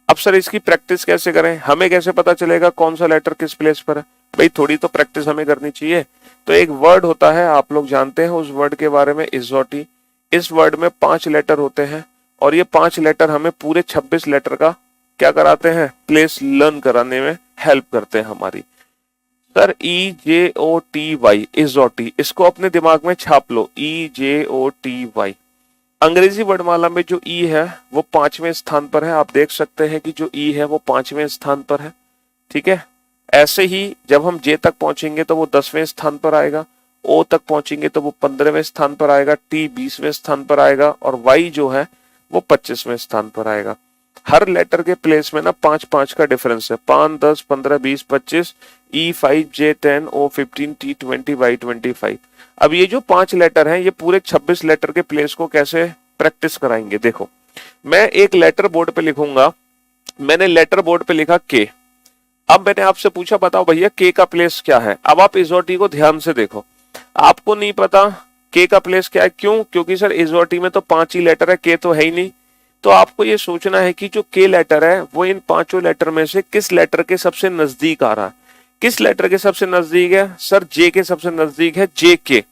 अब सर इसकी प्रैक्टिस कैसे करें? हमें कैसे पता चलेगा कौन सा लेटर किस प्लेस पर है? भाई थोड़ी तो प्रैक्टिस हमें करनी चाहिए। तो एक वर्ड होता है, आप लोग जानते हैं उस वर्ड के बारे में, इजोटी। इस वर्ड में 5 लेटर होते हैं और ये 5 लेटर हमें पूरे 26 लेटर का क्या कराते हैं? प्लेस लर्न कराने में हेल्प करते हैं हमारी। सर EJOTY, इजोटी, इसको अपने दिमाग में छाप लो, EJOTY। अंग्रेजी वर्णमाला में जो ई है वो 5वें स्थान पर है। आप देख सकते हैं कि जो ई है वो 5वें स्थान पर है। ठीक है? ऐसे ही जब हम जे तक पहुंचेंगे तो वो 10वें स्थान पर आएगा, ओ तक पहुंचेंगे तो वो 15वें स्थान पर आएगा, टी 20वें स्थान पर आएगा और वाई जो है वो 25वें स्थान पर आएगा। हर लेटर के प्लेस में ना 5-5 का डिफरेंस है, 5, 10, 15, 20, 25, E5, J10, O15, T20, Y25। अब ये जो 5 लेटर हैं ये पूरे 26 लेटर के प्लेस को कैसे प्रैक्टिस कराएंगे? देखो, मैं एक लेटर बोर्ड पे लिखूंगा। मैंने लेटर बोर्ड पे लिखा के। अब मैंने आपसे पूछा बताओ भैया के का प्लेस क्या है? अब आप इजोटी को ध्यान से देखो, आपको नहीं पता के का प्लेस क्या है। क्यों? क्योंकि सर इजोटी में तो 5 ही लेटर है, के तो है ही नहीं। तो आपको ये सोचना है कि जो के लेटर है वो इन 5 लेटर में से किस लेटर के सबसे नजदीक आ रहा है। किस लेटर के सबसे नजदीक है? सर जे के सबसे नजदीक है, जे के।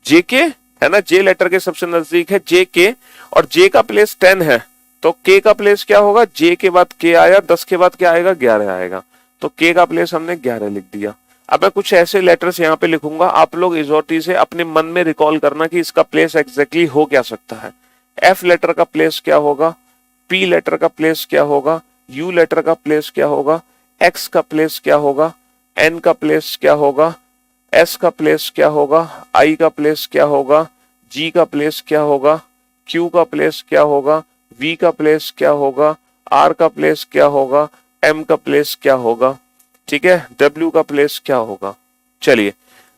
जे के है ना, जे लेटर के सबसे नजदीक है जे के। और जे का प्लेस 10 है तो के का प्लेस क्या होगा, जे के बाद के आया, 10 के बाद क्या आएगा, 11 आएगा, तो के का प्लेस हमने 11 लिख दिया। अब मैं कुछ ऐसे लेटर्स यहाँ पे लिखूंगा, आप लोग इजोटी से अपने मन में रिकॉल करना कि इसका प्लेस एग्जैक्टली हो क्या सकता है। एफ लेटर का प्लेस क्या होगा, पी लेटर का प्लेस क्या होगा, यू लेटर का प्लेस क्या होगा, एक्स का प्लेस क्या होगा, एन का प्लेस क्या होगा, एस का प्लेस क्या होगा, आई का प्लेस क्या होगा, जी का प्लेस क्या होगा, क्यू का प्लेस क्या होगा, वी का प्लेस क्या होगा, आर का प्लेस क्या होगा, एम का प्लेस क्या होगा, ठीक है, डब्ल्यू का प्लेस क्या होगा। चलिए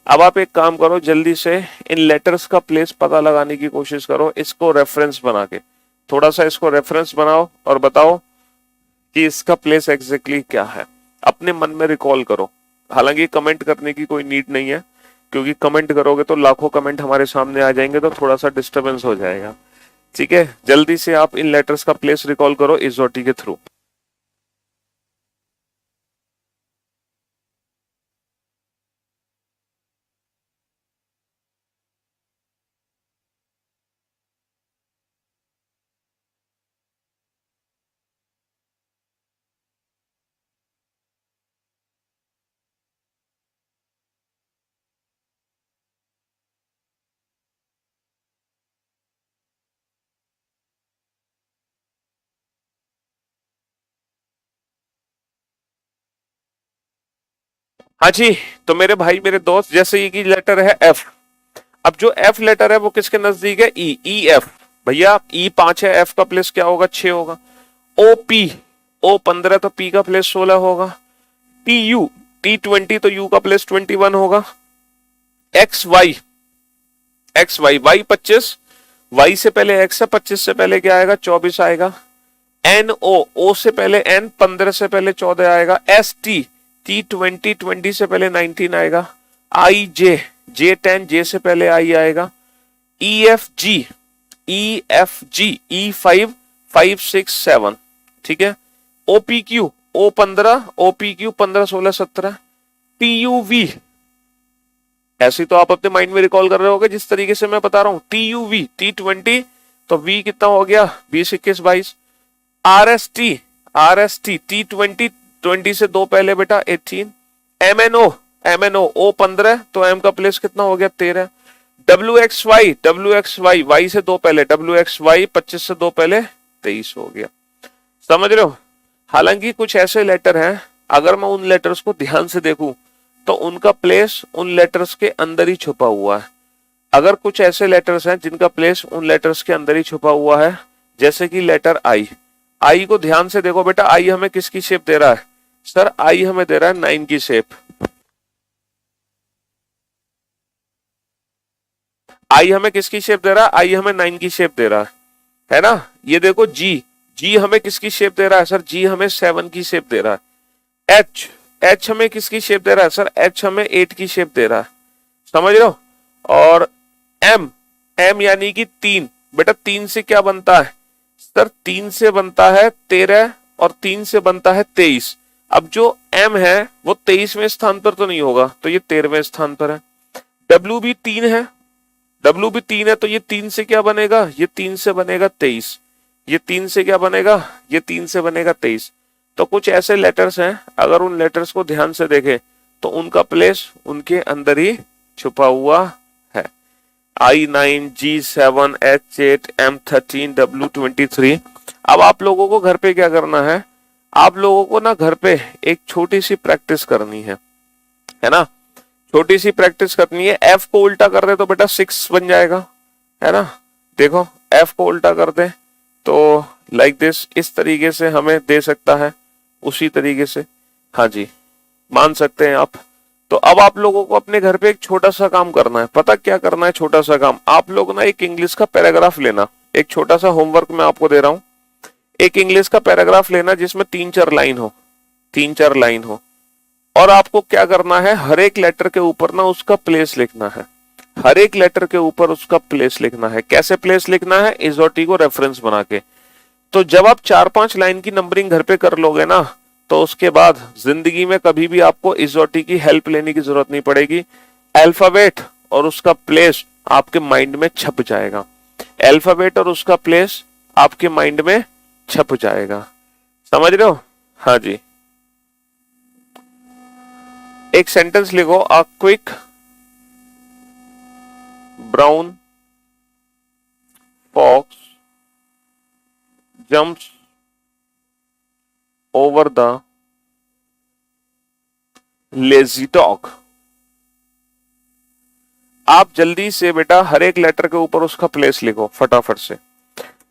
अब आप एक काम करो, जल्दी से इन लेटर्स का प्लेस पता लगाने की कोशिश करो, इसको रेफरेंस बना के, थोड़ा सा इसको रेफरेंस बनाओ और बताओ कि इसका प्लेस एग्जैक्टली क्या है, अपने मन में रिकॉल करो। हालांकि कमेंट करने की कोई नीड नहीं है, क्योंकि कमेंट करोगे तो लाखों कमेंट हमारे सामने आ जाएंगे, तो थोड़ा सा डिस्टरबेंस हो जाएगा। ठीक है, जल्दी से आप इन लेटर्स का प्लेस रिकॉल करो इजोटी के थ्रू। हाँ जी, तो मेरे भाई मेरे दोस्त, जैसे ये की लेटर है एफ, अब जो एफ लेटर है वो किसके नजदीक है, ई, ई एफ। भैया ई 5 है, एफ का प्लेस क्या होगा, 6 होगा। ओ पी, ओ 15 तो पी का प्लेस 16 होगा। टी यू, टी 20 तो यू का प्लेस 21 होगा। X Y, X Y, Y 25, Y से पहले एक्स है, 25 से पहले क्या आएगा, 24 आएगा। एन ओ, ओ से पहले एन, 15 से पहले 14 आएगा। एस टी, टी 20, 20 से पहले 19 आएगा। आई जे, जे 10, जे से पहले आई आएगा। ई एफ जी, ई एफ जी, ई 5, 5 6 7, ठीक है। O P Q, O 15, O P Q 15 16 17। T U V, ऐसे तो आप अपने माइंड में रिकॉल कर रहे होगे जिस तरीके से मैं बता रहा हूं। टी यू वी, टी 20 तो वी कितना हो गया, 20 21 22। R S T, R S T, T 20, 20 से 2 पहले बेटा 18। M N O, M N O, O 15 तो एम का प्लेस कितना हो गया, 13। W X Y, W X Y, Y से 2 पहले, डब्ल्यू एक्स वाई 25 से 2 पहले 23 हो गया। समझ रहे हो। हालांकि कुछ ऐसे लेटर हैं, अगर मैं उन लेटर्स को ध्यान से देखूं तो उनका प्लेस उन लेटर्स के अंदर ही छुपा हुआ है। अगर कुछ ऐसे लेटर्स हैं जिनका प्लेस उन लेटर्स के अंदर ही छुपा हुआ है, जैसे कि लेटर आई। आई को ध्यान से देखो बेटा, आई हमें किसकी शेप दे रहा है, सर आई हमें दे रहा है 9 की शेप। आई हमें किसकी शेप दे रहा है, आई हमें 9 की शेप दे रहा है ना। ये देखो जी, जी हमें किसकी शेप दे रहा है, सर जी हमें 7 की शेप दे रहा है। एच, एच हमें किसकी शेप दे रहा है, सर एच हमें 8 की शेप दे रहा है। समझ रहे हो। और एम, एम यानी कि 3, बेटा 3 से क्या बनता है, सर 3 से बनता है 13 और 3 से बनता है 23। अब जो एम है वो 23वें स्थान पर तो नहीं होगा, तो ये 13वें स्थान पर है। डब्ल्यू भी 3 है, डब्ल्यू भी 3 है, तो ये 3 से क्या बनेगा, ये 3 से बनेगा 23। ये 3 से क्या बनेगा, ये 3 से बनेगा 23। तो कुछ ऐसे लेटर्स हैं, अगर उन लेटर्स को ध्यान से देखें तो उनका प्लेस उनके अंदर ही छुपा हुआ है। I9, G7, H8, M13, W23। अब आप लोगों को घर पे क्या करना है, आप लोगों को ना घर पे एक छोटी सी प्रैक्टिस करनी है ना, छोटी सी प्रैक्टिस करनी है। F को उल्टा कर दे तो बेटा 6 बन जाएगा, है ना। देखो F को उल्टा कर दे तो लाइक दिस, इस तरीके से हमें दे सकता है, उसी तरीके से। हाँ जी, मान सकते हैं आप। तो अब आप लोगों को अपने घर पे एक छोटा सा काम करना है। पता क्या करना है, छोटा सा काम, आप लोग ना एक इंग्लिश का पैराग्राफ लेना। एक छोटा सा होमवर्क मैं आपको दे रहा हूं, एक इंग्लिश का पैराग्राफ लेना जिसमें 3-4 लाइन हो, 3-4 लाइन हो। और आपको क्या करना है, हर एक लेटर के ऊपर ना उसका प्लेस लिखना है, हर एक लेटर के ऊपर उसका प्लेस लिखना है। कैसे प्लेस लिखना है, इजोटी को रेफरेंस बना के। तो जब आप 4-5 लाइन की नंबरिंग घर पे कर लोगे ना, तो उसके बाद जिंदगी में कभी भी आपको इजोटी की हेल्प लेने की जरूरत नहीं पड़ेगी। अल्फाबेट और उसका प्लेस आपके माइंड में छप जाएगा, अल्फाबेट और उसका प्लेस आपके माइंड में छप जाएगा। समझ रहे हो? हाँ जी। एक सेंटेंस लिखो, a quick brown fox jumps over the lazy dog. आप जल्दी से बेटा हर एक लेटर के ऊपर उसका प्लेस लिखो फटाफट से।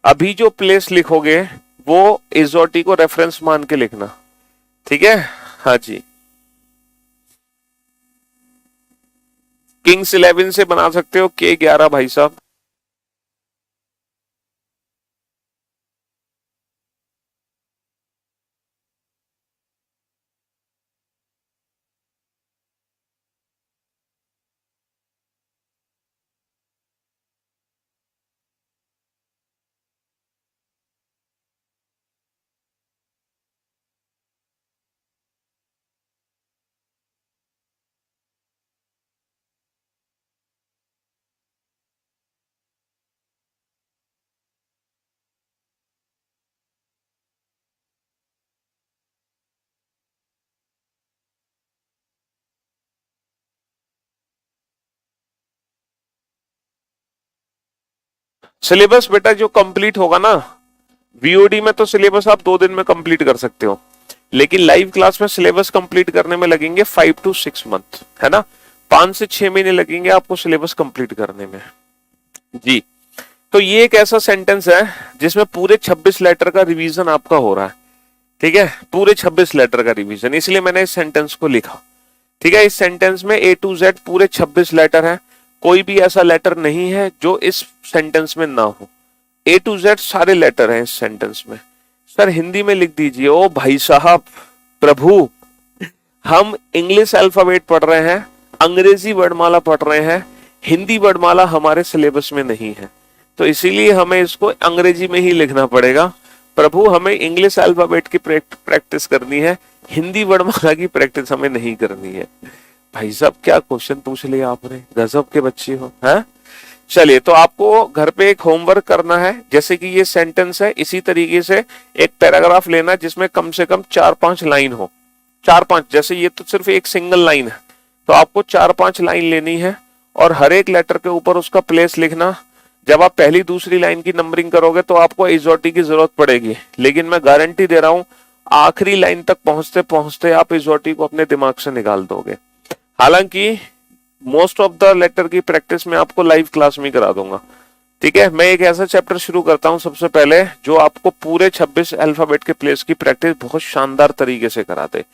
अभी जो प्लेस लिखोगे वो एग्जॉटिक को रेफरेंस मान के लिखना, ठीक है? हाँ जी। किंग्स 11 से बना सकते हो K11 भाई साहब। सिलेबस बेटा जो कंप्लीट होगा ना, वीओडी में तो सिलेबस आप 2 दिन में कंप्लीट कर सकते हो, लेकिन लाइव क्लास में सिलेबस कंप्लीट करने में लगेंगे 5 to 6 मंथ, है ना? 5 से 6 महीने लगेंगे आपको सिलेबस कंप्लीट करने में जी। तो ये एक ऐसा सेंटेंस है जिसमें पूरे 26 लेटर का रिवीजन आपका हो रहा है, ठीक है? पूरे 26 लेटर का रिवीजन, इसलिए मैंने इस सेंटेंस को लिखा, ठीक है? इस सेंटेंस में A to Z पूरे 26 लेटर है, कोई भी ऐसा लेटर नहीं है जो इस सेंटेंस में ना हो। A to Z सारे लेटर हैं इस सेंटेंस में। सर हिंदी में लिख दीजिए। ओ भाई साहब, प्रभु, हम इंग्लिश अल्फाबेट पढ़ रहे हैं, अंग्रेजी वर्णमाला पढ़ रहे हैं, हिंदी वर्णमाला हमारे सिलेबस में नहीं है, तो इसीलिए हमें इसको अंग्रेजी में ही लिखना पड़ेगा। प्रभु, हमें इंग्लिश अल्फाबेट की प्रैक्टिस करनी है, हिंदी वर्णमाला की प्रैक्टिस हमें नहीं करनी है। भाई साहब क्या क्वेश्चन पूछ लिया आपने, गजब के बच्चे हो, हैं? चलिए, तो आपको घर पे एक होमवर्क करना है, जैसे कि ये सेंटेंस है, इसी तरीके से एक पैराग्राफ लेना जिसमें कम से कम 4-5 लाइन हो। 4-5, जैसे ये तो सिर्फ एक सिंगल लाइन है, तो आपको 4-5 लाइन लेनी है और हर एक लेटर के ऊपर उसका प्लेस लिखना। जब आप पहली दूसरी लाइन की नंबरिंग करोगे तो आपको एग्जॉटिक की जरूरत पड़ेगी, लेकिन मैं गारंटी दे रहा हूं आखिरी लाइन तक पहुंचते पहुंचते आप एग्जॉटिक को अपने दिमाग से निकाल दोगे। हालांकि मोस्ट ऑफ द लेटर की प्रैक्टिस मैं आपको लाइव क्लास में करा दूंगा, ठीक है? मैं एक ऐसा चैप्टर शुरू करता हूं सबसे पहले जो आपको पूरे 26 अल्फाबेट के प्लेस की प्रैक्टिस बहुत शानदार तरीके से कराते,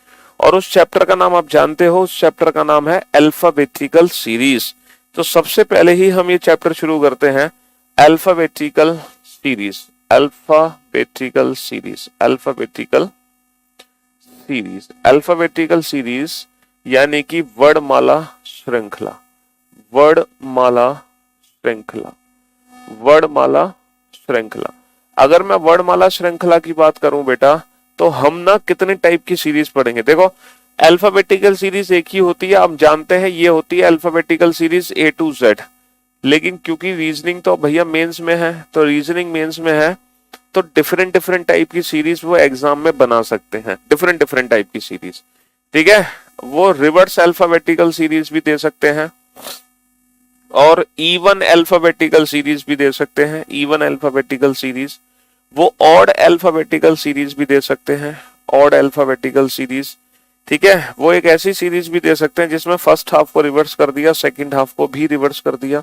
और उस चैप्टर का नाम आप जानते हो, उस चैप्टर का नाम है अल्फाबेटिकल सीरीज। तो सबसे पहले ही हम ये चैप्टर शुरू करते हैं, alphabetical series. Alphabetical series, alphabetical series, alphabetical series यानी कि वर्णमाला श्रृंखला, वर्णमाला श्रृंखला, वर्णमाला श्रृंखला। अगर मैं वर्णमाला श्रृंखला की बात करूं बेटा, तो हम ना कितने टाइप की सीरीज पढ़ेंगे। देखो, अल्फाबेटिकल सीरीज एक ही होती है, आप जानते हैं, ये होती है alphabetical series A to Z, लेकिन क्योंकि रीजनिंग तो भैया मेंस में है, तो रीजनिंग मेंस में है, तो डिफरेंट डिफरेंट टाइप की सीरीज वो एग्जाम में बना सकते हैं, डिफरेंट डिफरेंट टाइप की सीरीज, ठीक है? वो रिवर्स अल्फाबेटिकल सीरीज भी दे सकते हैं और इवन अल्फाबेटिकल सीरीज भी दे सकते हैं, इवन अल्फाबेटिकल सीरीज। वो ऑड अल्फाबेटिकल सीरीज भी दे सकते हैं, ऑड अल्फाबेटिकल सीरीज, ठीक है? वो एक ऐसी सीरीज भी दे सकते हैं जिसमें फर्स्ट हाफ को रिवर्स कर दिया, सेकंड हाफ को भी रिवर्स कर दिया।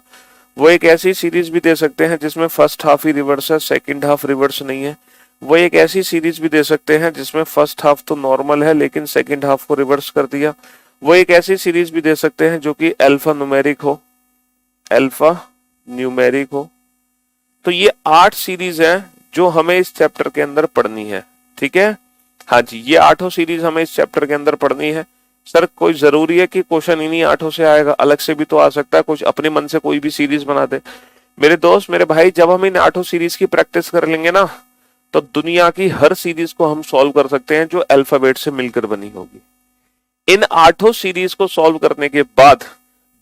वो एक ऐसी सीरीज भी दे सकते हैं जिसमें फर्स्ट हाफ ही रिवर्स है, सेकंड हाफ रिवर्स नहीं है। वो एक ऐसी सीरीज भी दे सकते हैं जिसमें फर्स्ट हाफ तो नॉर्मल है लेकिन सेकंड हाफ को रिवर्स कर दिया। वो एक ऐसी सीरीज भी दे सकते हैं जो कि अल्फा न्यूमेरिक हो, अल्फा न्यूमेरिक हो। तो ये 8 सीरीज है जो हमें इस चैप्टर के अंदर पढ़नी है, ठीक है? हाँ जी, ये 8 सीरीज हमें इस चैप्टर के अंदर पढ़नी है। सर कोई जरूरी है कि क्वेश्चन इन्हीं 8 से आएगा? अलग से भी तो आ सकता है, कुछ अपने मन से कोई भी सीरीज बना दे। मेरे दोस्त, मेरे भाई, जब हम इन 8 सीरीज की प्रैक्टिस कर लेंगे ना, तो दुनिया की हर सीरीज को हम सॉल्व कर सकते हैं जो अल्फाबेट से मिलकर बनी होगी। इन 8 सीरीज को सॉल्व करने के बाद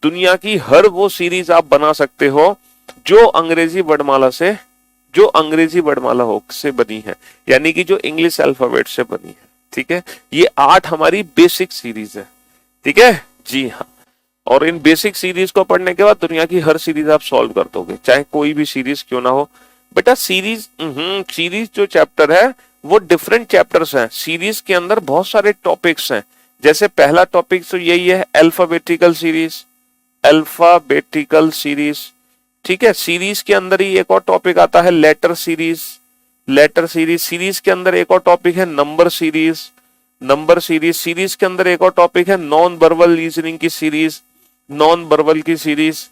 दुनिया की हर वो सीरीज आप बना सकते हो जो अंग्रेजी वर्णमाला से जो अंग्रेजी वर्णमाला हो से बनी है, यानी कि जो इंग्लिश अल्फाबेट से बनी है। ठीक है, ये 8 हमारी बेसिक सीरीज है। ठीक है जी हाँ, और इन बेसिक सीरीज को पढ़ने के बाद दुनिया की हर सीरीज आप सॉल्व कर दोगे, चाहे कोई भी सीरीज क्यों ना हो। बेटा सीरीज जो चैप्टर है वो डिफरेंट चैप्टर्स हैं। सीरीज के अंदर बहुत सारे टॉपिक्स हैं। जैसे पहला टॉपिक तो यही है अल्फाबेटिकल सीरीज, अल्फाबेटिकल सीरीज। ठीक है, सीरीज के अंदर ही एक और टॉपिक आता है letter series, letter series. Series के अंदर एक और टॉपिक है number series, number series. Series के अंदर एक और टॉपिक है नॉन वर्बल रीजनिंग की सीरीज, नॉन वर्बल की सीरीज।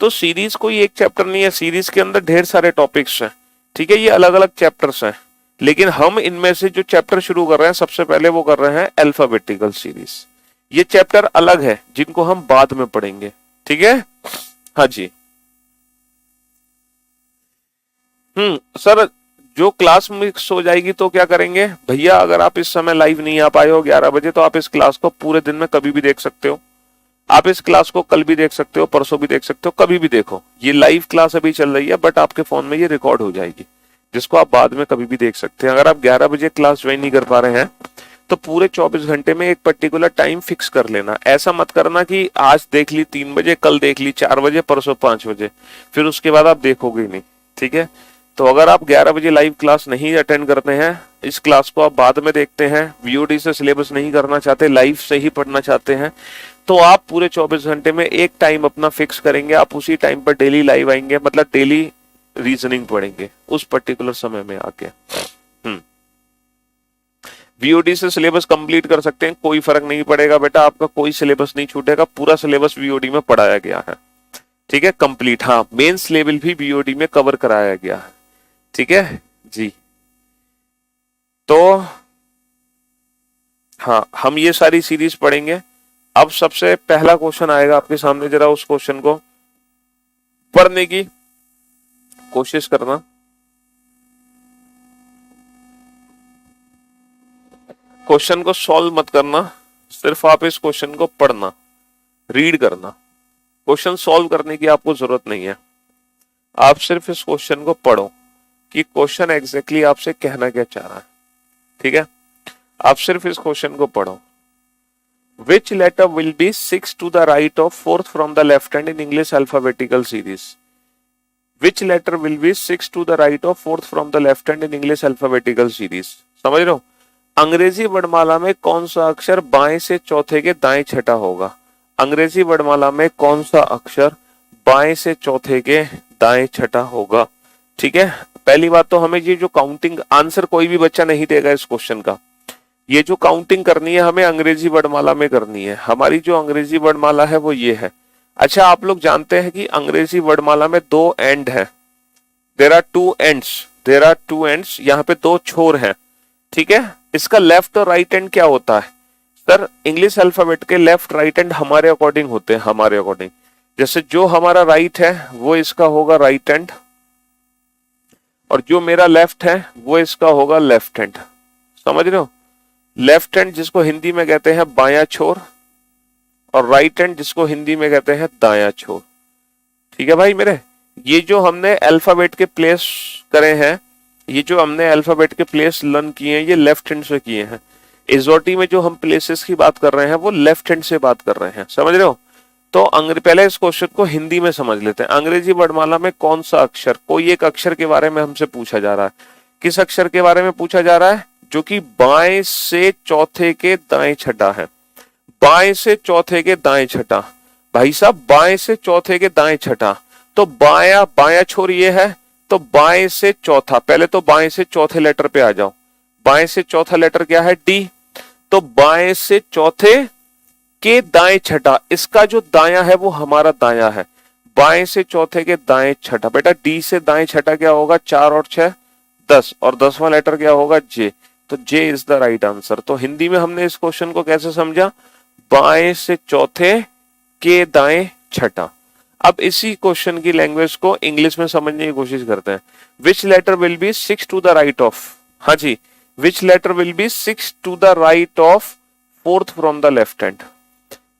तो सीरीज कोई एक चैप्टर नहीं है, सीरीज के अंदर ढेर सारे टॉपिक्स हैं। ठीक है, ये अलग अलग चैप्टर्स हैं, लेकिन हम इनमें से जो चैप्टर शुरू कर रहे हैं सबसे पहले वो कर रहे हैं अल्फाबेटिकल सीरीज। ये चैप्टर अलग है जिनको हम बाद में पढ़ेंगे। ठीक है, हाँ जी। सर जो क्लास मिक्स हो जाएगी तो क्या करेंगे भैया? अगर आप इस समय लाइव नहीं आ पाए हो 11 बजे, तो आप इस क्लास को पूरे दिन में कभी भी देख सकते हो। आप इस क्लास को कल भी देख सकते हो, परसों भी देख सकते हो, कभी भी देखो। ये लाइव क्लास अभी चल रही है, बट आपके फोन में ये रिकॉर्ड हो जाएगी, जिसको आप बाद में कभी भी देख सकते हैं। अगर आप 11 बजे क्लास ज्वाइन नहीं कर पा रहे हैं तो पूरे 24 घंटे में एक पर्टिकुलर टाइम फिक्स कर लेना। ऐसा मत करना कि आज देख ली 3 बजे, कल देख ली 4 बजे, परसों 5 बजे, फिर उसके बाद आप देखोगे ही नहीं। ठीक है, तो अगर आप 11 बजे लाइव क्लास नहीं अटेंड करते हैं, इस क्लास को आप बाद में देखते हैं, वीओडी से सिलेबस नहीं करना चाहते, लाइव से ही पढ़ना चाहते हैं, तो आप पूरे 24 घंटे में एक टाइम अपना फिक्स करेंगे। आप उसी टाइम पर डेली लाइव आएंगे, मतलब डेली रीजनिंग पढ़ेंगे उस पर्टिकुलर समय में आके। वीओडी से सिलेबस कंप्लीट कर सकते हैं, कोई फर्क नहीं पड़ेगा बेटा, आपका कोई सिलेबस नहीं छूटेगा, पूरा सिलेबस वीओडी में पढ़ाया गया है। ठीक है, कंप्लीट। हाँ, मेंस लेवल भी वीओडी में कवर कराया गया है। ठीक है जी, तो हाँ, हम ये सारी सीरीज पढ़ेंगे। अब सबसे पहला क्वेश्चन आएगा आपके सामने, जरा उस क्वेश्चन को पढ़ने की कोशिश करना। क्वेश्चन को सॉल्व मत करना, सिर्फ आप इस क्वेश्चन को पढ़ना, रीड करना। क्वेश्चन सॉल्व करने की आपको जरूरत नहीं है, आप सिर्फ इस क्वेश्चन को पढ़ो कि क्वेश्चन एग्जैक्टली आपसे कहना क्या चाह रहा है। ठीक है, आप सिर्फ इस क्वेश्चन को पढ़ो। Which letter will be 6 to the right of 4th from the left hand in English alphabetical series? Which letter will be 6 to the right of 4th from the left hand in English alphabetical series? समझ रहे हो? अंग्रेजी वर्णमाला में कौन सा अक्षर बाएं से चौथे के दाएं छठा होगा? अंग्रेजी वर्णमाला में कौन सा अक्षर बाएं से चौथे के दाएं छठा होगा? ठीक है, पहली बात तो हमें ये जो काउंटिंग, आंसर कोई भी बच्चा नहीं देगा इस क्वेश्चन का। ये जो काउंटिंग करनी है हमें अंग्रेजी वर्णमाला में करनी है। हमारी जो अंग्रेजी वर्णमाला है वो ये है। अच्छा, आप लोग जानते हैं कि अंग्रेजी वर्णमाला में 2 एंड है, देयर आर 2 एंड्स, यहाँ पे 2 छोर हैं। ठीक है, इसका लेफ्ट और राइट एंड क्या होता है? सर, इंग्लिश अल्फाबेट के लेफ्ट राइट एंड हमारे अकॉर्डिंग होते हैं, हमारे अकॉर्डिंग। जैसे जो हमारा राइट है वो इसका होगा राइट हैंड, और जो मेरा लेफ्ट है वो इसका होगा लेफ्ट हैंड। समझ रहे हो? लेफ्ट हैंड जिसको हिंदी में कहते हैं बायां छोर, और राइट हैंड जिसको हिंदी में कहते हैं दायां छोर। ठीक है भाई मेरे, ये जो हमने अल्फाबेट के प्लेस करे हैं, ये जो हमने अल्फाबेट के प्लेस लर्न किए हैं, ये लेफ्ट हैंड से किए हैं। एसओटी में जो हम प्लेसेस की बात कर रहे हैं वो लेफ्ट हैंड से बात कर रहे हैं। समझ रहे हो? तो पहले इस क्वेश्चन को हिंदी में समझ लेते हैं। अंग्रेजी वर्णमाला में कौन सा अक्षर, कोई एक अक्षर के बारे में हमसे पूछा जा रहा है। किस अक्षर के बारे में पूछा जा रहा है? जो कि बाएं से चौथे के दाएं छठा है। बाएं से चौथे के दाएं छठा, भाई साहब बाएं से चौथे के दाएं छठा, तो बायां छोर ये है, तो बाएं से चौथा, पहले तो बाएं से चौथे लेटर पे आ जाओ। बाएं से चौथा लेटर क्या है? डी। तो बाएं से चौथे के दाएं छठा, इसका जो दायां है वो हमारा दायां है। बाएं से चौथे के दाएं छठा, बेटा डी से दाएं छठा क्या होगा? 4 और 6 10, और 10वां लेटर क्या होगा? जे। तो जे इज द राइट आंसर। तो हिंदी में हमने इस क्वेश्चन को कैसे समझा? बाएं से चौथे के दाएं छठा। अब इसी क्वेश्चन की लैंग्वेज को इंग्लिश में समझने की कोशिश करते हैं। Which letter will be 6 to the right of, हाँ जी, which letter will be 6 to the right of 4th from the left hand?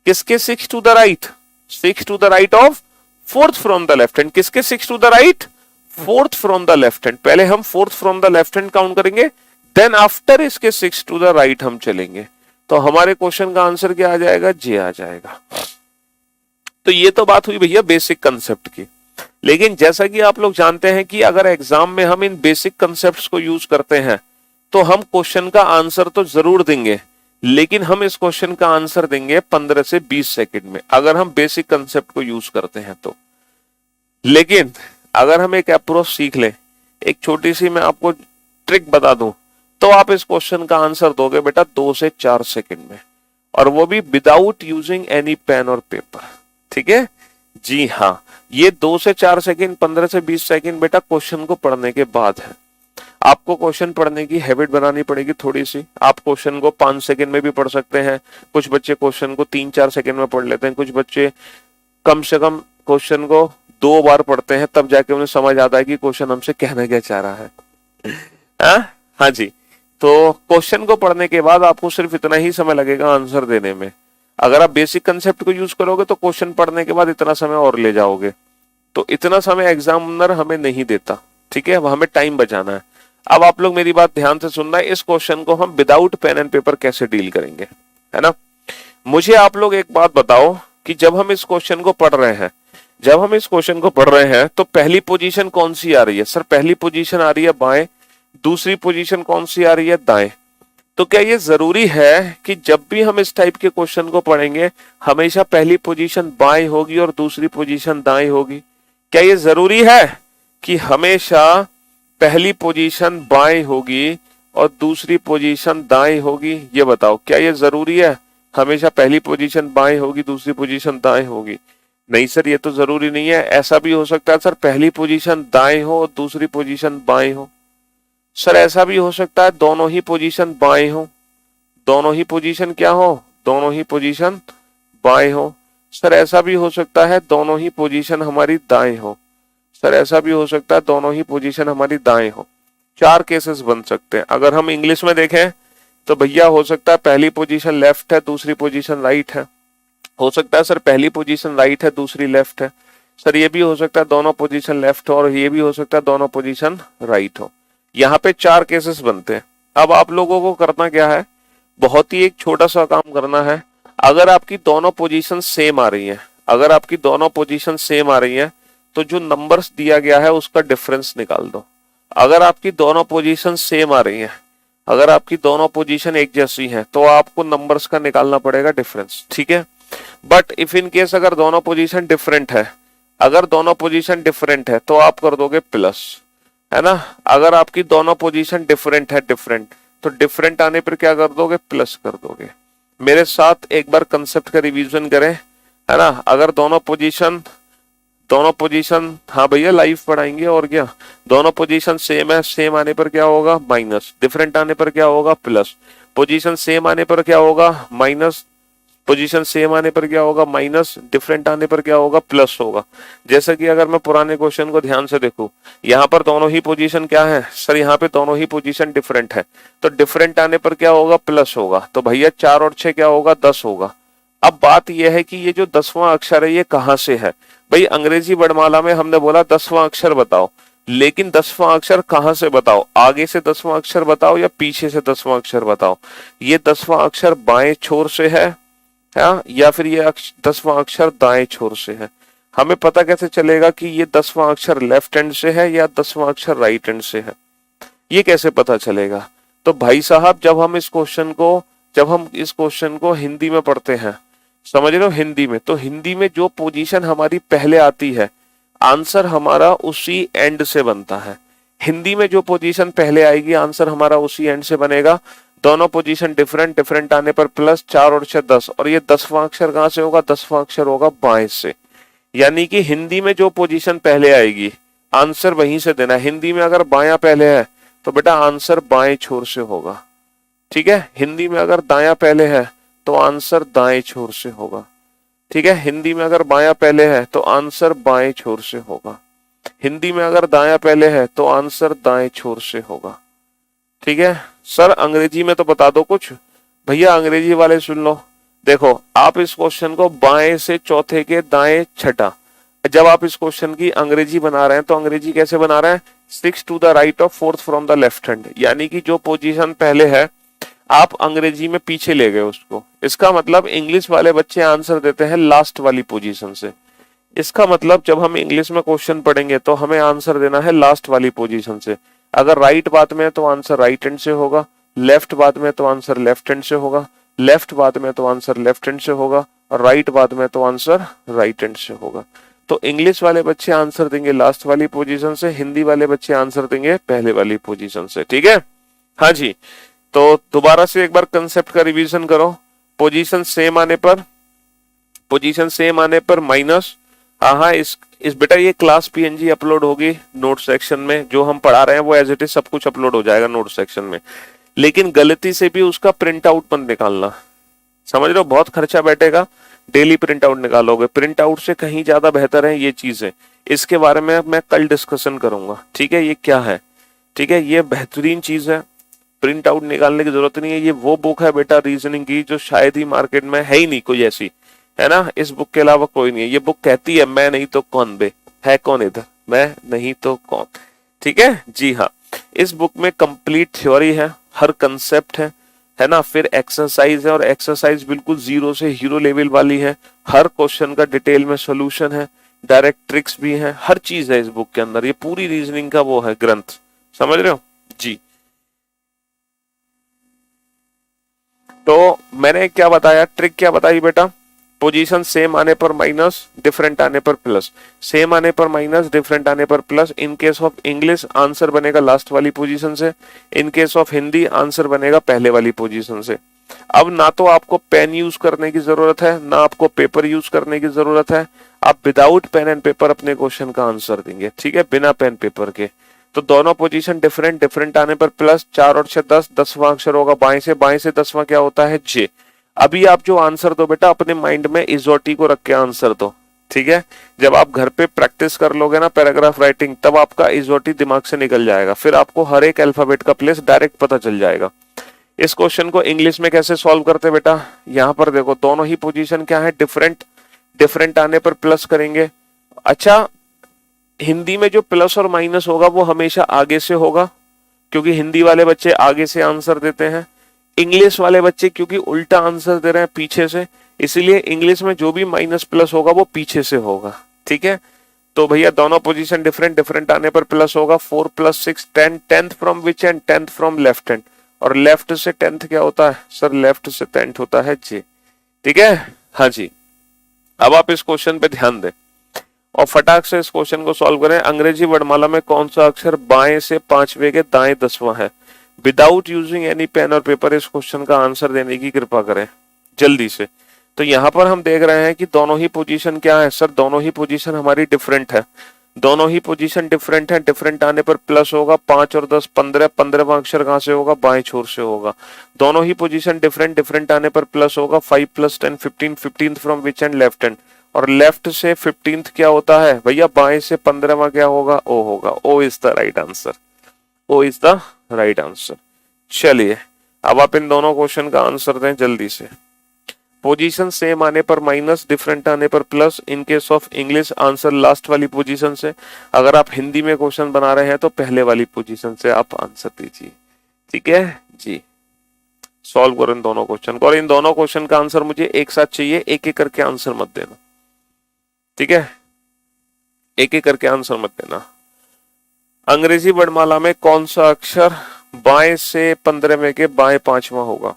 किसके 6 to the right? 6 to the right of 4th from the left hand. किसके 6 to the right? Fourth from the left hand, पहले हम fourth from the left hand count करेंगे, then after इसके 6 to the right हम चलेंगे। तो हमारे question का आंसर क्या आ जाएगा, जे आ जाएगा। तो ये तो बात हुई भैया बेसिक कंसेप्ट की। लेकिन जैसा कि आप लोग जानते हैं कि अगर एग्जाम में हम इन बेसिक कंसेप्ट्स को यूज करते हैं तो हम क्वेश्चन का आंसर तो जरूर देंगे, लेकिन हम इस क्वेश्चन का आंसर देंगे 15 से 20 सेकंड में, अगर हम बेसिक कंसेप्ट को यूज करते हैं तो। लेकिन अगर हम एक अप्रोच सीख लें, एक छोटी सी मैं आपको ट्रिक बता दूं, तो आप इस क्वेश्चन का आंसर दोगे बेटा 2 से 4 सेकंड में, और वो भी विदाउट यूजिंग एनी पेन और पेपर। ठीक है जी हाँ, ये 2 से 4 सेकंड, 15 से 20 सेकंड बेटा क्वेश्चन को पढ़ने के बाद है। आपको क्वेश्चन पढ़ने की हैबिट बनानी पड़ेगी थोड़ी सी। आप क्वेश्चन को 5 सेकंड में भी पढ़ सकते हैं, कुछ बच्चे क्वेश्चन को 3-4 सेकंड में पढ़ लेते हैं, कुछ बच्चे कम से कम क्वेश्चन को 2 बार पढ़ते हैं, तब जाके उन्हें समझ आता है कि क्वेश्चन हमसे कहना क्या चाह रहा है। हाँ जी, तो क्वेश्चन को पढ़ने के बाद आपको सिर्फ इतना ही समय लगेगा आंसर देने में। अगर आप बेसिक कंसेप्ट को यूज करोगे तो क्वेश्चन पढ़ने के बाद इतना समय और ले जाओगे, तो इतना समय एग्जामिनर हमें नहीं देता। ठीक है, हमें टाइम बचाना है। अब आप लोग मेरी बात ध्यान से सुनना है, इस क्वेश्चन को हम विदाउट पेन एंड पेपर कैसे डील करेंगे, है ना। मुझे आप लोग एक बात बताओ कि जब हम इस क्वेश्चन को पढ़ रहे हैं तो पहली पोजीशन कौन सी आ रही है? सर पहली पोजीशन आ रही है बाएं, दूसरी पोजीशन कौन सी आ रही है? दाएं। तो क्या ये जरूरी है कि जब भी हम इस टाइप के क्वेश्चन को पढ़ेंगे हमेशा पहली पोजीशन बाएं होगी और दूसरी पोजीशन दाएं होगी? क्या ये जरूरी है कि हमेशा पहली पोजीशन बाएं होगी और दूसरी पोजीशन दाएं होगी? ये बताओ, क्या ये जरूरी है हमेशा पहली पोजीशन बाएं होगी दूसरी पोजीशन दाएं होगी? नहीं सर, ये तो जरूरी नहीं है। ऐसा भी हो सकता है सर पहली पोजीशन दाएं हो और दूसरी पोजीशन बाएं हो। सर ऐसा भी हो सकता है दोनों ही पोजीशन बाएं हो। दोनों ही पोजीशन क्या हो? दोनों ही पोजीशन बाएं हो। सर ऐसा भी हो सकता है दोनों ही पोजीशन हमारी दाएं हो। सर ऐसा भी हो सकता है दोनों ही पोजीशन हमारी दाएं हो। 4 केसेस बन सकते हैं। अगर हम इंग्लिश में देखें तो भैया हो सकता है पहली पोजीशन लेफ्ट है दूसरी पोजीशन राइट है। हो सकता है सर पहली पोजीशन राइट है दूसरी लेफ्ट है। सर ये भी हो सकता है दोनों पोजीशन लेफ्ट हो, और ये भी हो सकता है दोनों पोजीशन राइट हो। यहाँ पे 4 केसेस बनते हैं। अब आप लोगों को करना क्या है, बहुत ही एक छोटा सा काम करना है। अगर आपकी दोनों पोजीशन सेम आ रही है, तो जो नंबर्स दिया गया है उसका डिफरेंस निकाल दो। अगर आपकी दोनों पोजीशन सेम आ रही है, अगर आपकी दोनों पोजीशन एक जैसी है, तो आपको नंबर्स का निकालना पड़ेगा डिफरेंस। ठीक है, बट इफ इन केस अगर दोनों पोजीशन डिफरेंट है, तो आप कर दोगे प्लस, है ना। अगर आपकी दोनों पोजीशन डिफरेंट है, तो डिफरेंट आने पर क्या कर दोगे? प्लस कर दोगे। मेरे साथ एक बार कंसेप्ट का रिवीजन करें, है ना। अगर दोनों पोजीशन हाँ भैया लाइव पढ़ाएंगे और क्या। दोनों पोजीशन सेम है, सेम आने पर क्या होगा? माइनस। डिफरेंट आने पर क्या होगा? प्लस। पोजीशन सेम आने पर क्या होगा? माइनस। पोजीशन सेम आने पर क्या होगा? माइनस। डिफरेंट आने पर क्या होगा? प्लस होगा। जैसे कि अगर मैं पुराने क्वेश्चन को ध्यान से देखूं, यहाँ पर दोनों ही पोजीशन क्या है? सर यहाँ पे दोनों ही पोजीशन डिफरेंट है, तो डिफरेंट आने पर क्या होगा? प्लस होगा। तो भैया 4 और 6 क्या होगा? 10 होगा। अब बात यह है कि ये जो 10वां अक्षर है ये कहाँ से है? भाई अंग्रेजी वर्णमाला में हमने बोला 10वां अक्षर बताओ, लेकिन 10वां अक्षर कहाँ से बताओ? आगे से 10वां अक्षर बताओ या पीछे से 10वां अक्षर बताओ? ये 10वां अक्षर बाएं छोर से है, या फिर ये 10वां अक्षर दाएं छोर से है? हमें पता कैसे चलेगा कि ये 10वां अक्षर लेफ्ट हैंड से है या 10वां अक्षर राइट हैंड से है? ये कैसे पता चलेगा? तो भाई साहब जब हम इस क्वेश्चन को हिंदी में पढ़ते हैं, समझ रहे हो, हिंदी में, तो हिंदी में जो पोजीशन हमारी पहले आती है आंसर हमारा उसी एंड से बनता है। हिंदी में जो पोजीशन पहले आएगी आंसर हमारा उसी एंड से बनेगा। दोनों पोजीशन डिफरेंट आने पर प्लस, 4 और 6 10, और ये 10वां अक्षर कहाँ से होगा? 10वां अक्षर होगा बाएं से। यानी कि हिंदी में जो पोजीशन पहले आएगी आंसर वहीं से देना है। हिंदी में अगर बायां पहले है तो बेटा आंसर बाएं छोर से होगा। ठीक है, हिंदी में अगर दायां पहले है तो आंसर दाएं छोर से होगा। ठीक है, हिंदी में अगर बायां पहले है तो आंसर बाएं छोर से होगा। हिंदी में अगर दायां पहले है तो आंसर दाएं छोर से होगा। ठीक है सर, अंग्रेजी में तो बता दो कुछ। भैया अंग्रेजी वाले सुन लो। देखो आप इस क्वेश्चन को बाएं से चौथे के दाएं छठा, जब आप इस क्वेश्चन की अंग्रेजी बना रहे हैं तो अंग्रेजी कैसे बना रहे हैं, 6 to the right of 4th from the left hand, यानी कि जो पोजीशन पहले है आप अंग्रेजी में पीछे ले गए उसको। इसका मतलब इंग्लिश वाले बच्चे आंसर देते हैं लास्ट वाली पोजीशन से। इसका मतलब जब हम इंग्लिश में क्वेश्चन पढ़ेंगे तो हमें आंसर देना है लास्ट वाली पोजीशन से। अगर राइट बात में है तो आंसर राइट हैंड से होगा, लेफ्ट बात में तो आंसर लेफ्ट हैंड से होगा, लेफ्ट बात में तो आंसर लेफ्ट हैंड से होगा, और राइट बात में तो आंसर राइट हैंड से होगा। तो इंग्लिश वाले बच्चे आंसर देंगे लास्ट वाली पोजीशन से, हिंदी वाले बच्चे आंसर देंगे पहले वाली पोजीशन से। ठीक है, हाँ जी। तो दोबारा से एक बार कंसेप्ट का रिवीजन करो। पोजीशन सेम आने पर माइनस, हाँ इस बेटा ये क्लास पीएनजी अपलोड होगी नोट सेक्शन में, जो हम पढ़ा रहे हैं वो एज इट इज सब कुछ अपलोड हो जाएगा नोट सेक्शन में, लेकिन गलती से भी उसका प्रिंट आउट मत निकालना। समझ रहे हो, बहुत खर्चा बैठेगा, डेली प्रिंट आउट निकालोगे। प्रिंट आउट से कहीं ज्यादा बेहतर है ये चीजें, इसके बारे में मैं कल डिस्कशन करूंगा। ठीक है, ये क्या है, ठीक है, ये बेहतरीन चीज है, प्रिंट आउट निकालने की जरूरत नहीं है। ये वो बुक है बेटा रीजनिंग की जो शायद ही मार्केट में है ही नहीं कोई ऐसी, है ना, इस बुक के अलावा कोई नहीं है। ये बुक कहती है मैं नहीं तो कौन बे, है कौन इधर, मैं नहीं तो कौन। ठीक है जी हाँ, इस बुक में कंप्लीट थ्योरी है, हर कंसेप्ट है ना, फिर एक्सरसाइज है, और एक्सरसाइज बिल्कुल जीरो से हीरो लेवल वाली है। हर क्वेश्चन का डिटेल में सोल्यूशन है, डायरेक्ट ट्रिक्स भी है, हर चीज है इस बुक के अंदर। ये पूरी रीजनिंग का वो है ग्रंथ, समझ रहे हो जी। तो मैंने क्या बताया, ट्रिक क्या बताई बेटा, पोजीशन सेम आने पर माइनस, डिफरेंट आने पर प्लस, सेम आने पर माइनस, डिफरेंट आने पर plus. In case of English answer बनेगा लास्ट वाली पोजीशन से, in case of Hindi answer बनेगा पहले वाली पोजीशन से। अब ना तो आपको पेन यूज करने की जरूरत है, ना आपको पेपर यूज करने की जरूरत है, आप विदाउट पेन एंड पेपर अपने क्वेश्चन का आंसर देंगे। ठीक है, बिना पेन पेपर के। तो दोनों पोजीशन डिफरेंट, डिफरेंट आने पर प्लस, 4 और 6 10, 10वां अक्षर होगा बाएं से, बाएं से 10वां क्या होता है जे। अभी आप जो आंसर दो बेटा अपने माइंड में इजोटी को रख के आंसर दो। ठीक है, जब आप घर पे प्रैक्टिस कर लोगे ना पैराग्राफ राइटिंग, तब आपका इजोटी दिमाग से निकल जाएगा, फिर आपको हर एक अल्फाबेट का प्लेस डायरेक्ट पता चल जाएगा। इस क्वेश्चन को इंग्लिश में कैसे सॉल्व करते बेटा, यहाँ पर देखो दोनों ही पोजीशन क्या है, डिफरेंट, डिफरेंट आने पर प्लस करेंगे। अच्छा, हिंदी में जो प्लस और माइनस होगा वो हमेशा आगे से होगा, क्योंकि हिंदी वाले बच्चे आगे से आंसर देते हैं। इंग्लिश वाले बच्चे क्योंकि उल्टा आंसर दे रहे हैं पीछे से, इसलिए इंग्लिश में जो भी माइनस प्लस होगा वो पीछे से होगा। ठीक है, तो भैया दोनों पोजीशन डिफरेंट, डिफरेंट आने पर प्लस होगा। 4 + 6 10, 10th from which and, 10th from left hand, और लेफ्ट से 10th क्या होता है सर, लेफ्ट से 10th होता है जे। ठीक है, हाँ जी। अब आप इस क्वेश्चन पे ध्यान दें और फटाक से इस क्वेश्चन को सॉल्व करें। अंग्रेजी वर्णमाला में कौन सा अक्षर बाएं से 5वें के दाएं 10वां है। विदाउट यूजिंग एनी पेन और पेपर इस क्वेश्चन का आंसर देने की कृपा करें जल्दी से। तो यहाँ पर हम देख रहे हैं कि दोनों ही पोजीशन क्या है सर, दोनों ही पोजीशन हमारी डिफरेंट है, दोनों ही पोजीशन डिफरेंट है। डिफरेंट आने पर प्लस होगा, 5 और 10 15, 15वां अक्षर कहाँ से होगा, बाएं छोर से होगा। दोनों ही पोजीशन डिफरेंट, डिफरेंट आने पर प्लस होगा। 5 + 10 15, 15th from which and, left hand, और लेफ्ट से 15th क्या होता है भैया, बाएं से 15वां क्या होगा, ओ होगा। O is the right answer, O is the right answer. चलिए अब आप इन दोनों क्वेश्चन का आंसर दें जल्दी से। पोजीशन सेम आने पर माइनस, डिफरेंट आने पर plus. In case of English answer last वाली पोजीशन से, अगर आप हिंदी में क्वेश्चन बना रहे हैं तो पहले वाली पोजीशन से आप आंसर दीजिए। ठीक है जी, सॉल्व करो इन दोनों क्वेश्चन को, और इन दोनों क्वेश्चन का आंसर मुझे एक साथ चाहिए, एक एक करके आंसर मत देना। ठीक है, एक एक करके आंसर मत देना। अंग्रेजी वर्णमाला में कौन सा अक्षर बाएं से 15वें के बाएं 5वां होगा।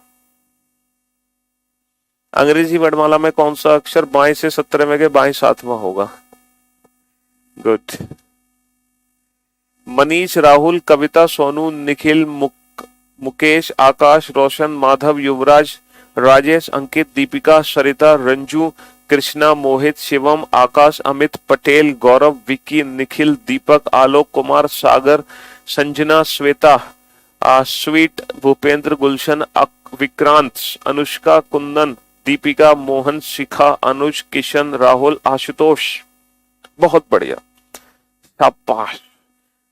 अंग्रेजी वर्णमाला में कौन सा अक्षर बाएं से 17वें के बाएं 7वां होगा। गुड। मनीष, राहुल, कविता, सोनू, निखिल, मुकेश, आकाश, रोशन, माधव, युवराज, राजेश, अंकित, दीपिका, सरिता, रंजू, कृष्णा, मोहित, शिवम, आकाश, अमित, पटेल, गौरव, विक्की, निखिल, दीपक, आलोक कुमार, सागर, संजना, श्वेता, स्वीट, भूपेंद्र, गुलशन, विक्रांत, अनुष्का, कुंदन, दीपिका, मोहन, शिखा, अनुज, किशन, राहुल, आशुतोष। बहुत बढ़िया, शाबाश।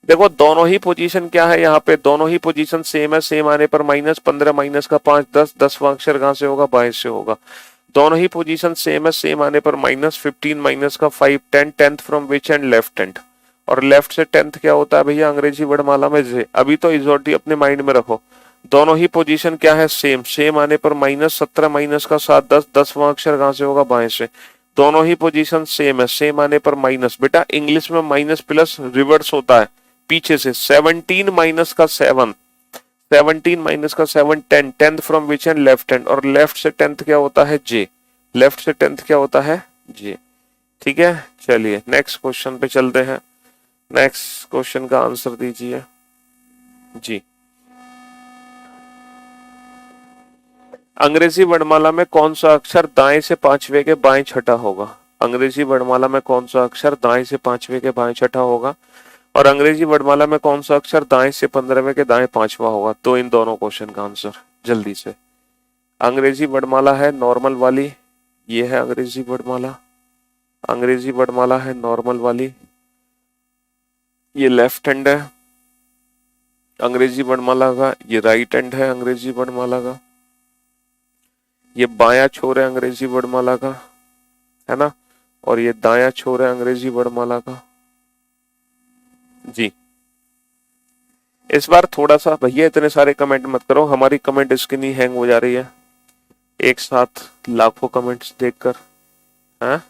देखो दोनों ही पोजीशन क्या है, यहाँ पे दोनों ही पोजीशन सेम है। सेम आने पर माइनस, 15 माइनस का 5 10, 10वां अक्षर कहां से होगा, बाएं से होगा। दोनों ही पोजीशन सेम है, सेम आने पर माइनस 15 माइनस का 5 10 10th from which and left and, और लेफ्ट से 10th क्या होता है भैया अंग्रेजी वर्णमाला में जे। अभी तो इजोटी अपने माइंड में रखो, दोनों ही पोजीशन क्या है सेम, सेम आने पर माइनस 17 माइनस का 7 10, 10वां अक्षर कहां से होगा बाएं से, दोनों ही पोजीशन सेम है, सेम आने पर माइनस, बेटा इंग्लिश में माइनस प्लस रिवर्स होता है पीछे से, 17 माइनस का 7 17 माइनस का 7 10 10th from which and left hand, और लेफ्ट से 10th क्या होता है जे, लेफ्ट से 10th क्या होता है जे। ठीक है, चलिए नेक्स्ट क्वेश्चन पे चलते हैं। नेक्स्ट क्वेश्चन का आंसर दीजिए जी। अंग्रेजी वर्णमाला में कौन सा अक्षर दाएं से पांचवे के बाएं छठा होगा? अंग्रेजी वर्णमाला में कौन सा अक्षर दाएं से पांचवे के बाएं छठा होगा, और अंग्रेजी वर्णमाला में कौन सा अक्षर दाएं से 15वें के दाएं पांचवा होगा? तो इन दोनों क्वेश्चन का आंसर जल्दी से। अंग्रेजी वर्णमाला है नॉर्मल वाली, ये है अंग्रेजी वर्णमाला, अंग्रेजी वर्णमाला है नॉर्मल वाली, ये लेफ्ट हैंड है अंग्रेजी वर्णमाला का, ये राइट हैंड है अंग्रेजी वर्णमाला का, ये बायां छोर है अंग्रेजी वर्णमाला का, है ना, और ये दायां छोर है अंग्रेजी वर्णमाला का जी। इस बार थोड़ा सा भैया इतने सारे कमेंट मत करो, हमारी कमेंट स्क्रीन ही हैंग हो जा रही है एक साथ लाखों कमेंट्स देखकर। हाँ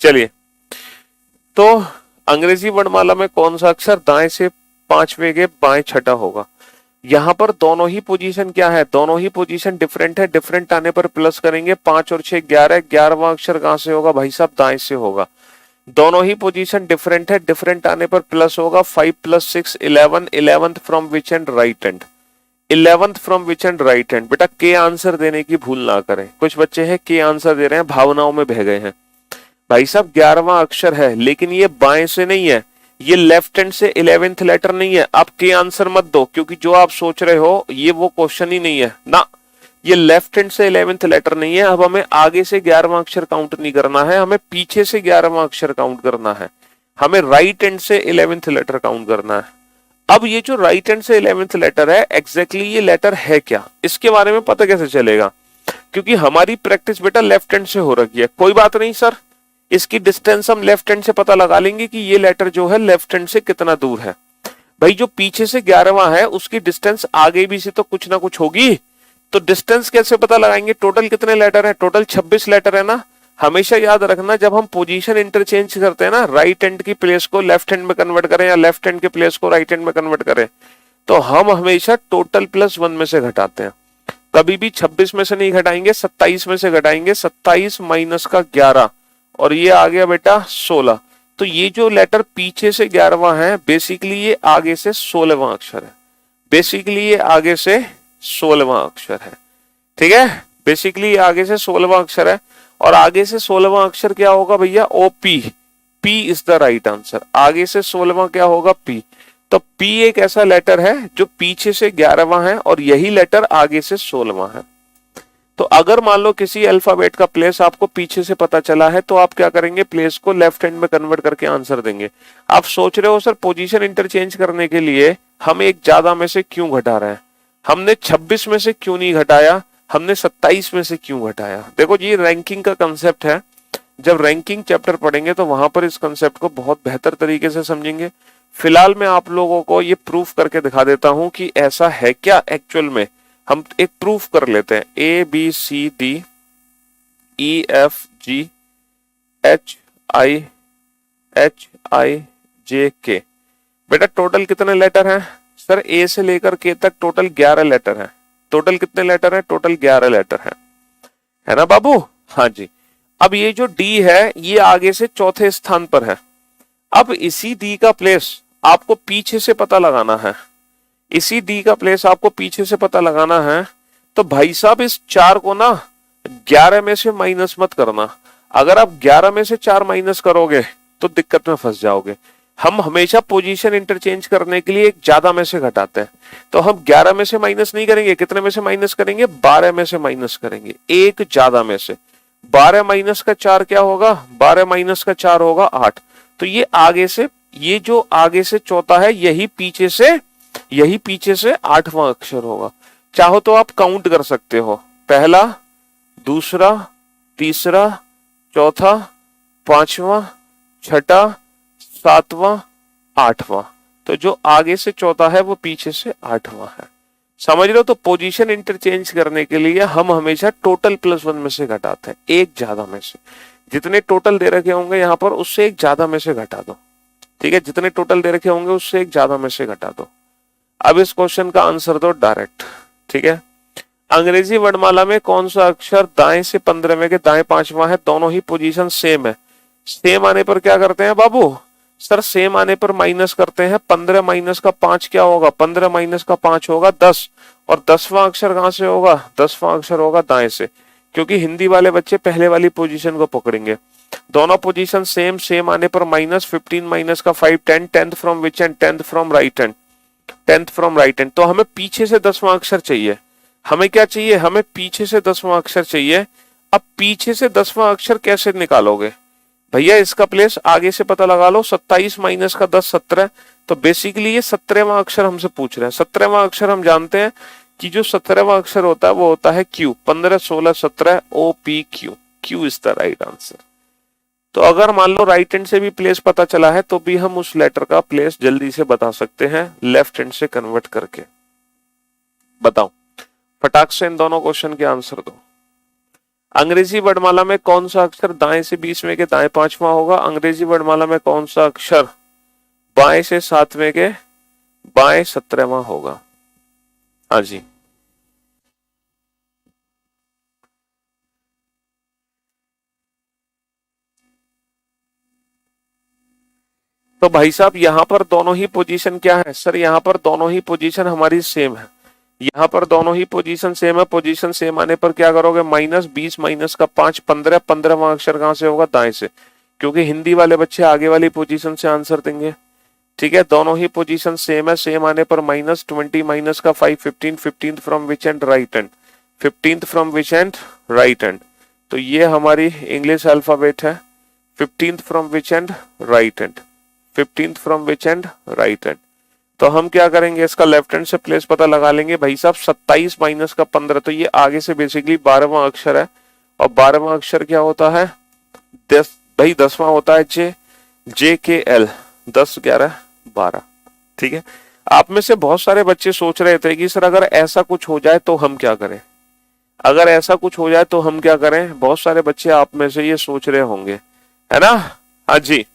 चलिए, तो अंग्रेजी वर्णमाला में कौन सा अक्षर दाएं से पांचवे के बाएं छठा होगा? यहां पर दोनों ही पोजीशन क्या है, दोनों ही पोजीशन डिफरेंट है, डिफरेंट आने पर प्लस करेंगे, 5 और 6 11, 11वां अक्षर कहां से होगा भाई साहब दाएं से होगा। दोनों ही पोजीशन डिफरेंट है, डिफरेंट आने पर प्लस होगा, 5 + 6 11, 11th from which and right hand, 11th from which and right hand. बेटा के आंसर देने की भूल ना करें, कुछ बच्चे हैं के आंसर दे रहे हैं भावनाओं में बह गए हैं। भाई साहब 11वां अक्षर है लेकिन ये बाएं से नहीं है, ये लेफ्ट हैंड से 11th लेटर नहीं है। आप के आंसर मत दो, क्योंकि जो आप सोच रहे हो ये वो क्वेश्चन ही नहीं है ना, ये लेफ्ट हैंड से 11th लेटर नहीं है। अब हमें आगे से 11वां अक्षर काउंट नहीं करना है, हमें पीछे से 11वां अक्षर काउंट करना है, हमें राइट हैंड से 11th लेटर काउंट करना है। अब ये जो राइट हैंड से 11th लेटर है, एग्जैक्टली ये लेटर है क्या, इसके बारे में पता कैसे चलेगा? क्योंकि हमारी प्रैक्टिस बेटा लेफ्ट हैंड से हो रखी है। कोई बात नहीं सर, इसकी डिस्टेंस हम लेफ्ट हैंड से पता लगा लेंगे कि ये लेटर जो है लेफ्ट हैंड से कितना दूर है। भाई जो पीछे से 11वां है उसकी डिस्टेंस आगे भी से तो कुछ ना कुछ होगी, तो डिस्टेंस कैसे पता लगाएंगे? टोटल कितने लेटर है? टोटल 26 लेटर है ना। हमेशा याद रखना, जब हम पोजीशन इंटरचेंज करते हैं ना, राइट हैंड की प्लेस को लेफ्ट हैंड में कन्वर्ट करें या लेफ्ट हैंड की प्लेस को राइट हैंड में कन्वर्ट करें, तो हम हमेशा टोटल +1 में से घटाते हैं। कभी भी 26 में से नहीं घटाएंगे, 27 में से घटाएंगे, 27 माइनस का 11, और ये आ गया बेटा 16। तो ये जो लेटर पीछे से 11वां है, बेसिकली ये आगे से 16वां अक्षर है, बेसिकली ये आगे से 16वां अक्षर है। ठीक है, बेसिकली ये आगे से 16वां अक्षर है, और आगे से 16वां अक्षर क्या होगा भैया? OP, P is the right answer. आगे से 16वां क्या होगा? P। तो P एक ऐसा लेटर है जो पीछे से 11वां है, और यही लेटर आगे से 16वां है। तो अगर मान लो किसी अल्फाबेट का प्लेस आपको पीछे से पता चला है, तो आप क्या करेंगे? प्लेस को लेफ्ट हैंड में कन्वर्ट करके आंसर देंगे। आप सोच रहे हो सर पोजीशन इंटरचेंज करने के लिए हम एक ज्यादा में से क्यों घटा रहे हैं, हमने 26 में से क्यों नहीं घटाया, हमने 27 में से क्यों घटाया? देखो ये रैंकिंग का कंसेप्ट है, जब रैंकिंग चैप्टर पढ़ेंगे तो वहां पर इस कंसेप्ट को बहुत बेहतर तरीके से समझेंगे। फिलहाल मैं आप लोगों को ये प्रूफ करके दिखा देता हूं कि ऐसा है क्या एक्चुअल में। हम एक प्रूफ कर लेते हैं, ABCDEFGHIJK। बेटा टोटल कितने लेटर हैं सर? ए से लेकर के तक टोटल 11 लेटर हैं। टोटल कितने लेटर हैं? टोटल 11 लेटर हैं, है ना बाबू? हाँ जी। अब ये जो डी है ये आगे से चौथे स्थान पर है। अब इसी डी का प्लेस आपको पीछे से पता लगाना है, इसी डी का प्लेस आपको पीछे से पता लगाना है। तो भाई साहब इस 4 को ना 11 में से माइनस मत करना। अगर आप 11 में से 4 माइनस करोगे तो दिक्कत में फंस जाओगे। हम हमेशा पोजीशन इंटरचेंज करने के लिए एक ज्यादा में से घटाते हैं, तो हम 11 में से माइनस नहीं करेंगे। कितने में से माइनस करेंगे? 12 में से माइनस करेंगे, एक ज्यादा में से। 12 माइनस का 4 क्या होगा? 12 माइनस का 4 होगा 8। तो ये आगे से, ये जो आगे से चौथा है यही पीछे से यही पीछे से 8वां अक्षर होगा। चाहो तो आप काउंट कर सकते हो, पहला, दूसरा, तीसरा, चौथा, पांचवा, छठा, सातवां, आठवां। तो जो आगे से चौथा है वो पीछे से 8वां है। समझ लो, तो पोजीशन इंटरचेंज करने के लिए हम हमेशा टोटल +1 में से घटाते हैं, एक ज्यादा में से। जितने टोटल दे रखे होंगे यहाँ पर उससे एक ज्यादा में से घटा दो। ठीक है, जितने टोटल दे रखे होंगे उससे एक ज्यादा में से घटा दो। अब इस क्वेश्चन का आंसर दो डायरेक्ट। ठीक है, अंग्रेजी वर्णमाला में कौन सा अक्षर दाएं से 15वें के दाएं 5वां है? दोनों ही पोजीशन सेम है। सेम आने पर क्या करते हैं बाबू? सर सेम आने पर माइनस करते हैं। 15 माइनस का 5 क्या होगा? 15 माइनस का 5 होगा 10। और 10वां अक्षर कहां से होगा? 10वां अक्षर होगा दाएं से, क्योंकि हिंदी वाले बच्चे पहले वाली पोजीशन को पकड़ेंगे। दोनों पोजीशन सेम, सेम आने पर माइनस। 15 माइनस का 5 10, 10th from which and? 10th from right hand, 10th from right hand. तो हमें पीछे से 10वां अक्षर चाहिए। हमें क्या चाहिए? हमें पीछे से 10वां अक्षर चाहिए। अब पीछे से 10वां अक्षर कैसे निकालोगे भैया? इसका प्लेस आगे से पता लगा लो। 27 माइनस का 10 17। तो बेसिकली ये 17वां अक्षर हमसे पूछ रहे हैं। 17वां अक्षर हम जानते हैं कि जो 17वां अक्षर होता है वो होता है Q. 15 16 17 OPQ। Q is the right answer. तो अगर मान लो राइट हैंड से भी प्लेस पता चला है तो भी हम उस लेटर का प्लेस जल्दी से बता सकते हैं लेफ्ट हैंड से कन्वर्ट करके। बताओ फटाक से इन दोनों क्वेश्चन के आंसर दो। अंग्रेजी वर्णमाला में कौन सा अक्षर दाएं से 20वें के दाएं 5वां होगा? अंग्रेजी वर्णमाला में कौन सा अक्षर बाएं से 7वें के बाएं 17वां होगा? हाँ जी, तो भाई साहब यहाँ पर दोनों ही पोजीशन क्या है? सर यहाँ पर दोनों ही पोजीशन हमारी सेम है। यहाँ पर दोनों ही पोजीशन सेम है। पोजीशन सेम आने पर क्या करोगे? माइनस 20 माइनस का 5 15। 15वां अक्षर कहां से होगा? दाएं से, क्योंकि हिंदी वाले बच्चे आगे वाली पोजीशन से आंसर देंगे। ठीक है, दोनों ही पोजीशन सेम है। सेम आने पर माइनस 20 माइनस का 5 15। 15th from which and? Right hand. 15th from which and? Right hand. तो ये हमारी इंग्लिश अल्फाबेट है। 15th from which and? Right hand. 15th from which and? Right hand. तो हम क्या करेंगे? इसका लेफ्ट हैंड से प्लेस पता लगा लेंगे भाई साहब। 27 माइनस का 15, तो ये आगे से बेसिकली 12वां अक्षर है। और 12वां अक्षर क्या होता है? 10 भाई। 10वां होता है JKL। 10 11 12। ठीक है, आप में से बहुत सारे बच्चे सोच रहे थे कि सर अगर ऐसा कुछ हो जाए तो हम क्या करें? अगर ऐसा कुछ हो जाए तो हम क्या करें? बहुत सारे बच्चे आप में से ये सोच रहे होंगे, है ना? हाँ जी।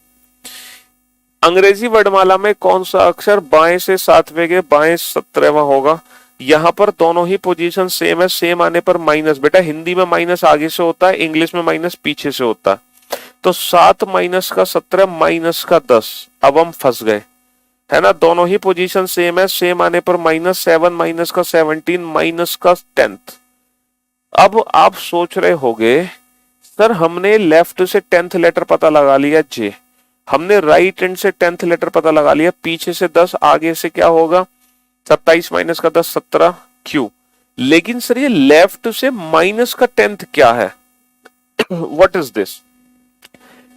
अंग्रेजी वर्णमाला में कौन सा अक्षर बाएं से 7वें के बाएं 17वां होगा? यहाँ पर दोनों ही पोजीशन सेम है। सेम आने पर माइनस। बेटा हिंदी में माइनस आगे से होता है, इंग्लिश में माइनस पीछे से होता है। तो 7 माइनस का 17 माइनस का 10। अब हम फंस गए, है ना? दोनों ही पोजीशन सेम है। सेम आने पर माइनस 7 माइनस का 17 माइनस का 10th। अब आप सोच रहे होंगे सर हमने लेफ्ट से 10th लेटर पता लगा लिया J, हमने राइट हैंड से 10th लेटर पता लगा लिया, पीछे से 10 आगे से क्या होगा? 27 माइनस का 10 17 Q। लेकिन सर ये लेफ्ट से माइनस का 10th क्या है? What is this?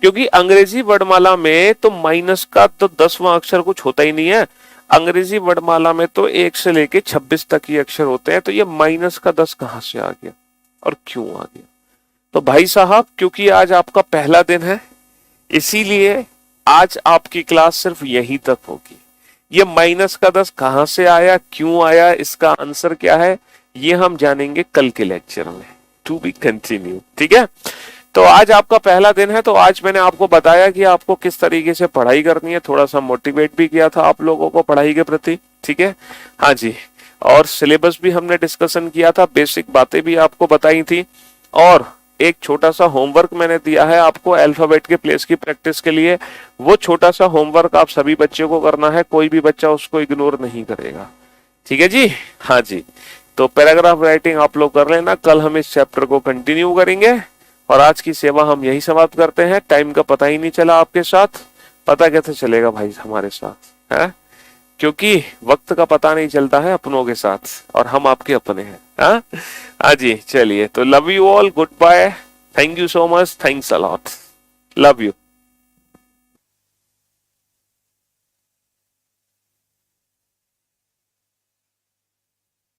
क्योंकि अंग्रेजी वर्णमाला में तो माइनस का तो 10वां अक्षर कुछ होता ही नहीं है। अंग्रेजी वर्णमाला में तो 1 से लेके 26 तक ही अक्षर होते हैं। तो ये माइनस का 10 कहां से आ गया और क्यों आ गया? तो भाई साहब क्योंकि आज आपका पहला दिन है, इसीलिए आज आपकी क्लास सिर्फ यहीं तक होगी। ये माइनस का 10 कहां से आया, क्यों आया, इसका आंसर क्या है, ये हम जानेंगे कल के लेक्चर में। To be continue. ठीक है, तो आज आपका पहला दिन है, तो आज मैंने आपको बताया कि आपको किस तरीके से पढ़ाई करनी है। थोड़ा सा मोटिवेट भी किया था आप लोगों को पढ़ाई के प्रति। ठीक है, हाँ जी। और सिलेबस भी हमने डिस्कशन किया था, बेसिक बातें भी आपको बताई थी, और एक छोटा सा होमवर्क मैंने दिया है आपको अल्फाबेट के प्लेस की प्रैक्टिस के लिए। वो छोटा सा होमवर्क आप सभी बच्चों को करना है, कोई भी बच्चा उसको इग्नोर नहीं करेगा। ठीक है जी, हाँ जी। तो पैराग्राफ राइटिंग आप लोग कर लेना, कल हम इस चैप्टर को कंटिन्यू करेंगे। और आज की सेवा हम यही समाप्त करते हैं। टाइम का पता ही नहीं चला आपके साथ, पता कैसे चलेगा भाई हमारे साथ, है? क्योंकि वक्त का पता नहीं चलता है अपनों के साथ, और हम आपके अपने हैं। हाँ जी, चलिए, तो love you all, good bye, thank you so much, thanks a lot, love you.